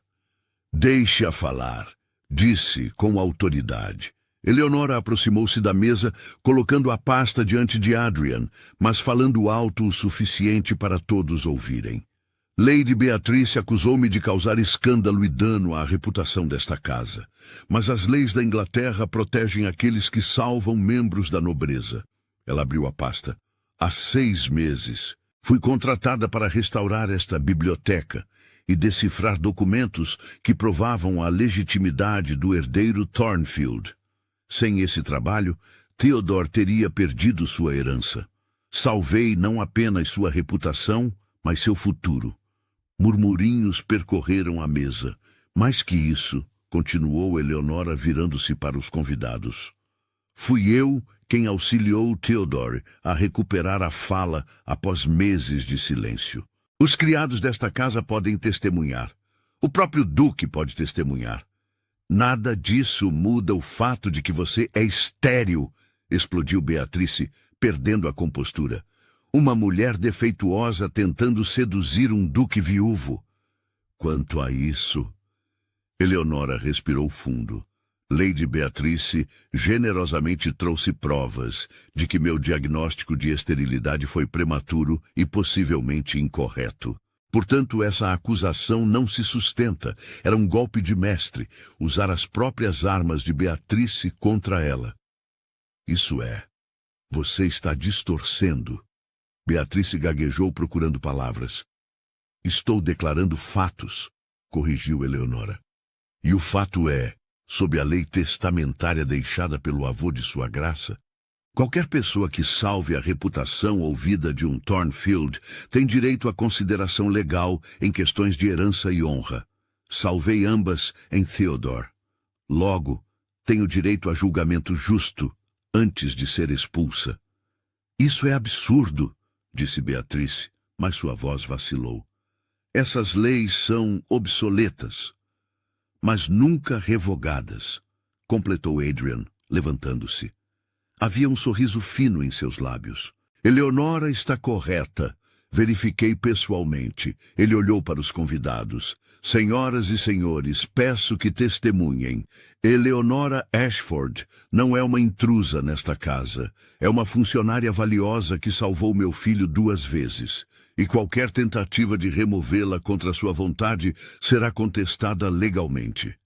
"Deixe-a falar", disse com autoridade. Eleonora aproximou-se da mesa, colocando a pasta diante de Adrian, mas falando alto o suficiente para todos ouvirem. "Lady Beatrice acusou-me de causar escândalo e dano à reputação desta casa. Mas as leis da Inglaterra protegem aqueles que salvam membros da nobreza." Ela abriu a pasta. "Há 6 meses. Fui contratada para restaurar esta biblioteca e decifrar documentos que provavam a legitimidade do herdeiro Thornfield. Sem esse trabalho, Theodore teria perdido sua herança. Salvei não apenas sua reputação, mas seu futuro." Murmurinhos percorreram a mesa. "Mais que isso", continuou Eleonora, virando-se para os convidados. "Fui eu quem auxiliou Theodore a recuperar a fala após meses de silêncio. Os criados desta casa podem testemunhar. O próprio Duque pode testemunhar. Nada disso muda o fato de que você é estéril", explodiu Beatrice, perdendo a compostura. "Uma mulher defeituosa tentando seduzir um duque viúvo." "Quanto a isso..." Eleonora respirou fundo. Lady Beatrice generosamente trouxe provas de que meu diagnóstico de esterilidade foi prematuro e possivelmente incorreto. Portanto, essa acusação não se sustenta. Era um golpe de mestre, usar as próprias armas de Beatrice contra ela. "Isso é, você está distorcendo." Beatrice gaguejou procurando palavras. "Estou declarando fatos", corrigiu Eleonora. "E o fato é, sob a lei testamentária deixada pelo avô de sua graça, qualquer pessoa que salve a reputação ou vida de um Thornfield tem direito à consideração legal em questões de herança e honra. Salvei ambas em Theodore. Logo, tenho direito a julgamento justo antes de ser expulsa." "Isso é absurdo", disse Beatrice, mas sua voz vacilou. "Essas leis são obsoletas, mas nunca revogadas", completou Adrian, levantando-se. Havia um sorriso fino em seus lábios. "Eleonora está correta. Verifiquei pessoalmente." Ele olhou para os convidados. "Senhoras e senhores, peço que testemunhem. Eleonora Ashford não é uma intrusa nesta casa. É uma funcionária valiosa que salvou meu filho 2 vezes. E qualquer tentativa de removê-la contra sua vontade será contestada legalmente."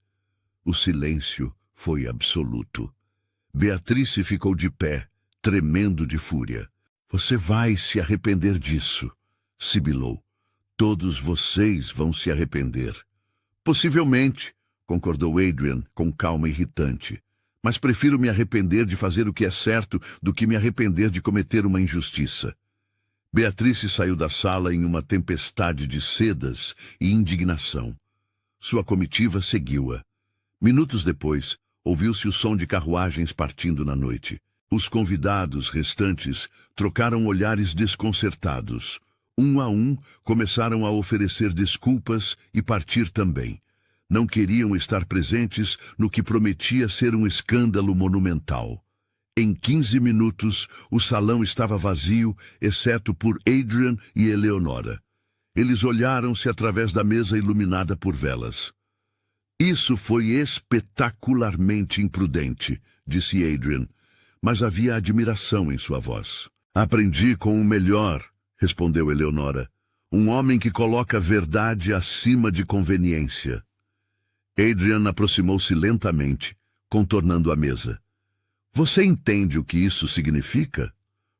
O silêncio foi absoluto. Beatrice ficou de pé, tremendo de fúria. "Você vai se arrepender disso", sibilou. "Todos vocês vão se arrepender." "Possivelmente", concordou Adrian com calma irritante. "Mas prefiro me arrepender de fazer o que é certo do que me arrepender de cometer uma injustiça." Beatrice saiu da sala em uma tempestade de sedas e indignação. Sua comitiva seguiu-a. Minutos depois, ouviu-se o som de carruagens partindo na noite. Os convidados restantes trocaram olhares desconcertados. Um a um, começaram a oferecer desculpas e partir também. Não queriam estar presentes no que prometia ser um escândalo monumental. Em 15 minutos, o salão estava vazio, exceto por Adrian e Eleonora. Eles olharam-se através da mesa iluminada por velas. Isso foi espetacularmente imprudente, disse Adrian, mas havia admiração em sua voz. Aprendi com o melhor, respondeu Eleonora. Um homem que coloca a verdade acima de conveniência. Adrian aproximou-se lentamente, contornando a mesa. Você entende o que isso significa?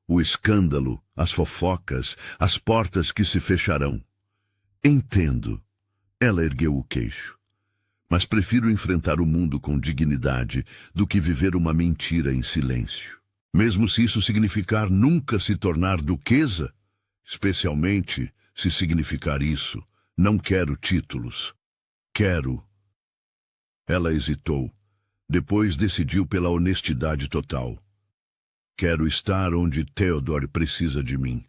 O escândalo, as fofocas, as portas que se fecharão. Entendo. Ela ergueu o queixo. Mas prefiro enfrentar o mundo com dignidade do que viver uma mentira em silêncio. Mesmo se isso significar nunca se tornar duquesa, especialmente se significar isso, não quero títulos. Quero. Ela hesitou. Depois decidiu pela honestidade total. Quero estar onde Theodore precisa de mim.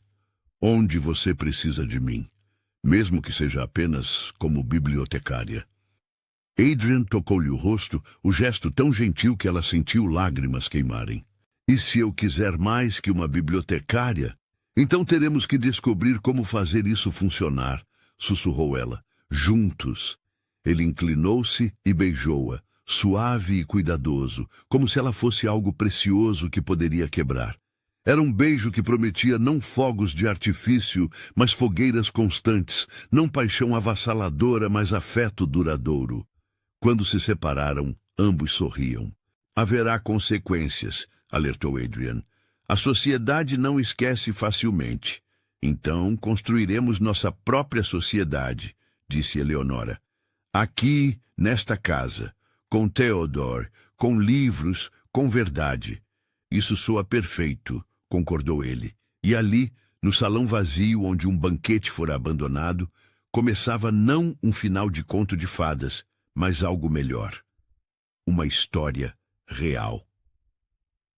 Onde você precisa de mim. Mesmo que seja apenas como bibliotecária. Adrian tocou-lhe o rosto, o gesto tão gentil que ela sentiu lágrimas queimarem. E se eu quiser mais que uma bibliotecária? Então teremos que descobrir como fazer isso funcionar, sussurrou ela. Juntos. Ele inclinou-se e beijou-a, suave e cuidadoso, como se ela fosse algo precioso que poderia quebrar. Era um beijo que prometia não fogos de artifício, mas fogueiras constantes, não paixão avassaladora, mas afeto duradouro. Quando se separaram, ambos sorriam. Haverá consequências, alertou Adrian. A sociedade não esquece facilmente. Então construiremos nossa própria sociedade, disse Eleonora. Aqui, nesta casa, com Theodore, com livros, com verdade. Isso soa perfeito, concordou ele. E ali, no salão vazio onde um banquete fora abandonado, começava não um final de conto de fadas, mas algo melhor. Uma história real.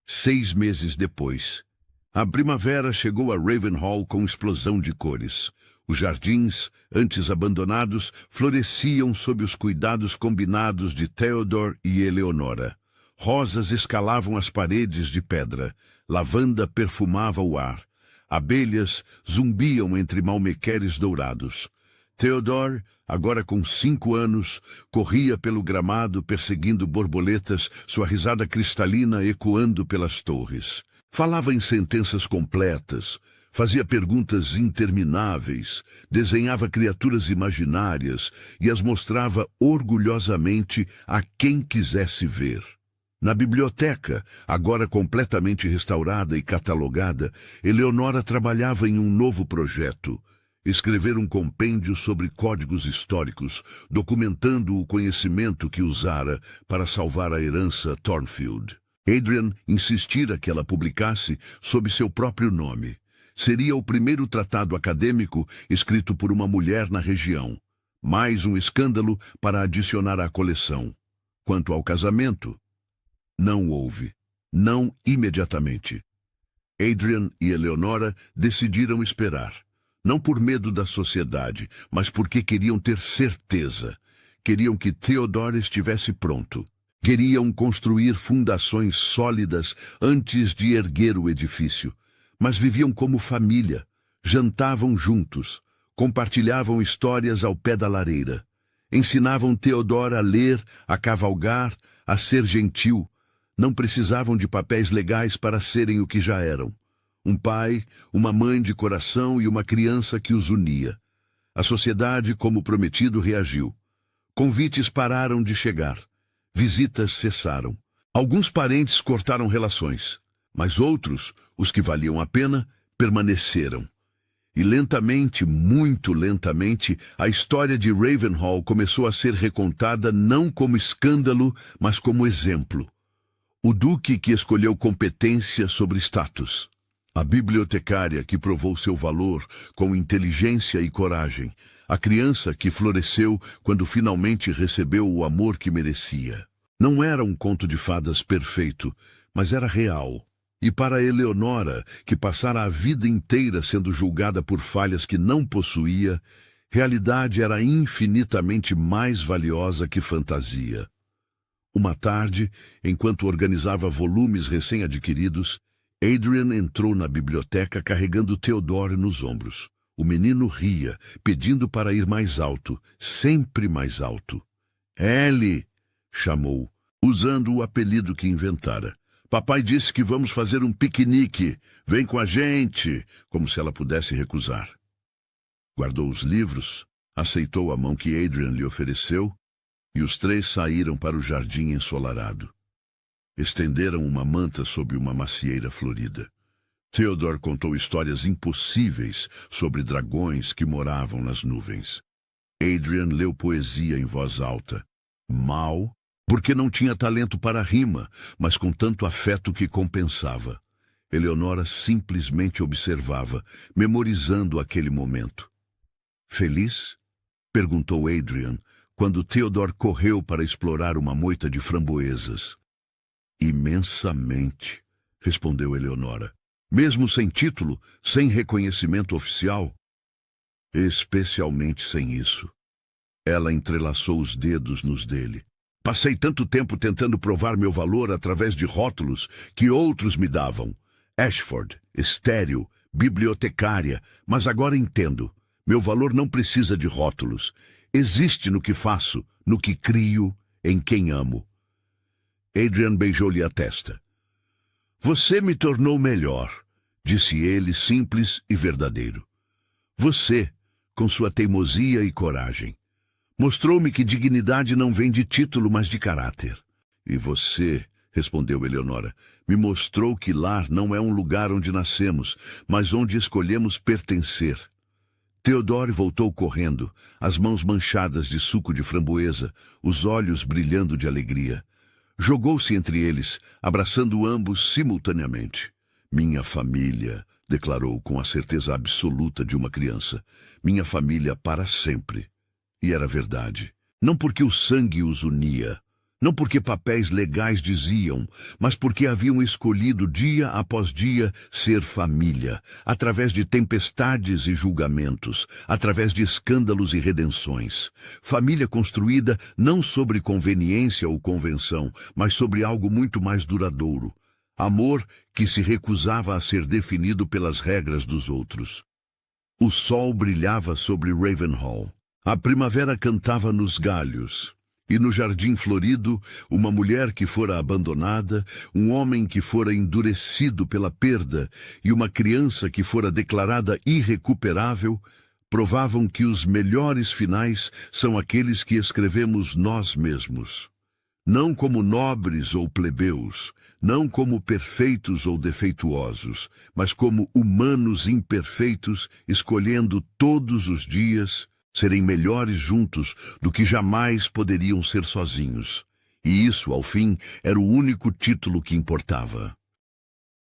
6 meses depois, a primavera chegou a Ravenhall com explosão de cores. Os jardins, antes abandonados, floresciam sob os cuidados combinados de Theodore e Eleonora. Rosas escalavam as paredes de pedra, lavanda perfumava o ar, abelhas zumbiam entre malmequeres dourados. Theodore, agora com 5 anos, corria pelo gramado perseguindo borboletas, sua risada cristalina ecoando pelas torres. Falava em sentenças completas, fazia perguntas intermináveis, desenhava criaturas imaginárias e as mostrava orgulhosamente a quem quisesse ver. Na biblioteca, agora completamente restaurada e catalogada, Eleonora trabalhava em um novo projeto. Escrever um compêndio sobre códigos históricos, documentando o conhecimento que usara para salvar a herança Thornfield. Adrian insistira que ela publicasse sob seu próprio nome. Seria o primeiro tratado acadêmico escrito por uma mulher na região. Mais um escândalo para adicionar à coleção. Quanto ao casamento, não houve. Não imediatamente. Adrian e Eleonora decidiram esperar. Não por medo da sociedade, mas porque queriam ter certeza. Queriam que Theodore estivesse pronto. Queriam construir fundações sólidas antes de erguer o edifício. Mas viviam como família, jantavam juntos, compartilhavam histórias ao pé da lareira. Ensinavam Theodore a ler, a cavalgar, a ser gentil. Não precisavam de papéis legais para serem o que já eram. Um pai, uma mãe de coração e uma criança que os unia. A sociedade, como prometido, reagiu. Convites pararam de chegar. Visitas cessaram. Alguns parentes cortaram relações, mas outros, os que valiam a pena, permaneceram. E lentamente, muito lentamente, a história de Ravenhall começou a ser recontada não como escândalo, mas como exemplo. O duque que escolheu competência sobre status. A bibliotecária que provou seu valor com inteligência e coragem. A criança que floresceu quando finalmente recebeu o amor que merecia. Não era um conto de fadas perfeito, mas era real. E para Eleonora, que passara a vida inteira sendo julgada por falhas que não possuía, realidade era infinitamente mais valiosa que fantasia. Uma tarde, enquanto organizava volumes recém-adquiridos, Adrian entrou na biblioteca carregando Theodore nos ombros. O menino ria, pedindo para ir mais alto, sempre mais alto. Ellie, chamou, usando o apelido que inventara. Papai disse que vamos fazer um piquenique. Vem com a gente, como se ela pudesse recusar. Guardou os livros, aceitou a mão que Adrian lhe ofereceu, e os três saíram para o jardim ensolarado. Estenderam uma manta sob uma macieira florida. Theodore contou histórias impossíveis sobre dragões que moravam nas nuvens. Adrian leu poesia em voz alta. Mal, porque não tinha talento para rima, mas com tanto afeto que compensava. Eleonora simplesmente observava, memorizando aquele momento. Feliz? Perguntou Adrian, quando Theodore correu para explorar uma moita de framboesas. Imensamente, respondeu Eleonora. Mesmo sem título, sem reconhecimento oficial? Especialmente sem isso. Ela entrelaçou os dedos nos dele. Passei tanto tempo tentando provar meu valor através de rótulos que outros me davam. Ashford, estéril, bibliotecária, mas agora entendo. Meu valor não precisa de rótulos. Existe no que faço, no que crio, em quem amo. Adrian beijou-lhe a testa. Você me tornou melhor, disse ele, simples e verdadeiro. Você, com sua teimosia e coragem. Mostrou-me que dignidade não vem de título, mas de caráter. E você, respondeu Eleonora, me mostrou que lar não é um lugar onde nascemos, mas onde escolhemos pertencer. Theodore voltou correndo, as mãos manchadas de suco de framboesa, os olhos brilhando de alegria. Jogou-se entre eles, abraçando ambos simultaneamente. Minha família, declarou com a certeza absoluta de uma criança. Minha família para sempre. E era verdade. Não porque o sangue os unia, não porque papéis legais diziam, mas porque haviam escolhido dia após dia ser família, através de tempestades e julgamentos, através de escândalos e redenções. Família construída não sobre conveniência ou convenção, mas sobre algo muito mais duradouro. Amor que se recusava a ser definido pelas regras dos outros. O sol brilhava sobre Ravenhall. A primavera cantava nos galhos. E no jardim florido, uma mulher que fora abandonada, um homem que fora endurecido pela perda e uma criança que fora declarada irrecuperável, provavam que os melhores finais são aqueles que escrevemos nós mesmos. Não como nobres ou plebeus, não como perfeitos ou defeituosos, mas como humanos imperfeitos, escolhendo todos os dias serem melhores juntos do que jamais poderiam ser sozinhos. E isso, ao fim, era o único título que importava.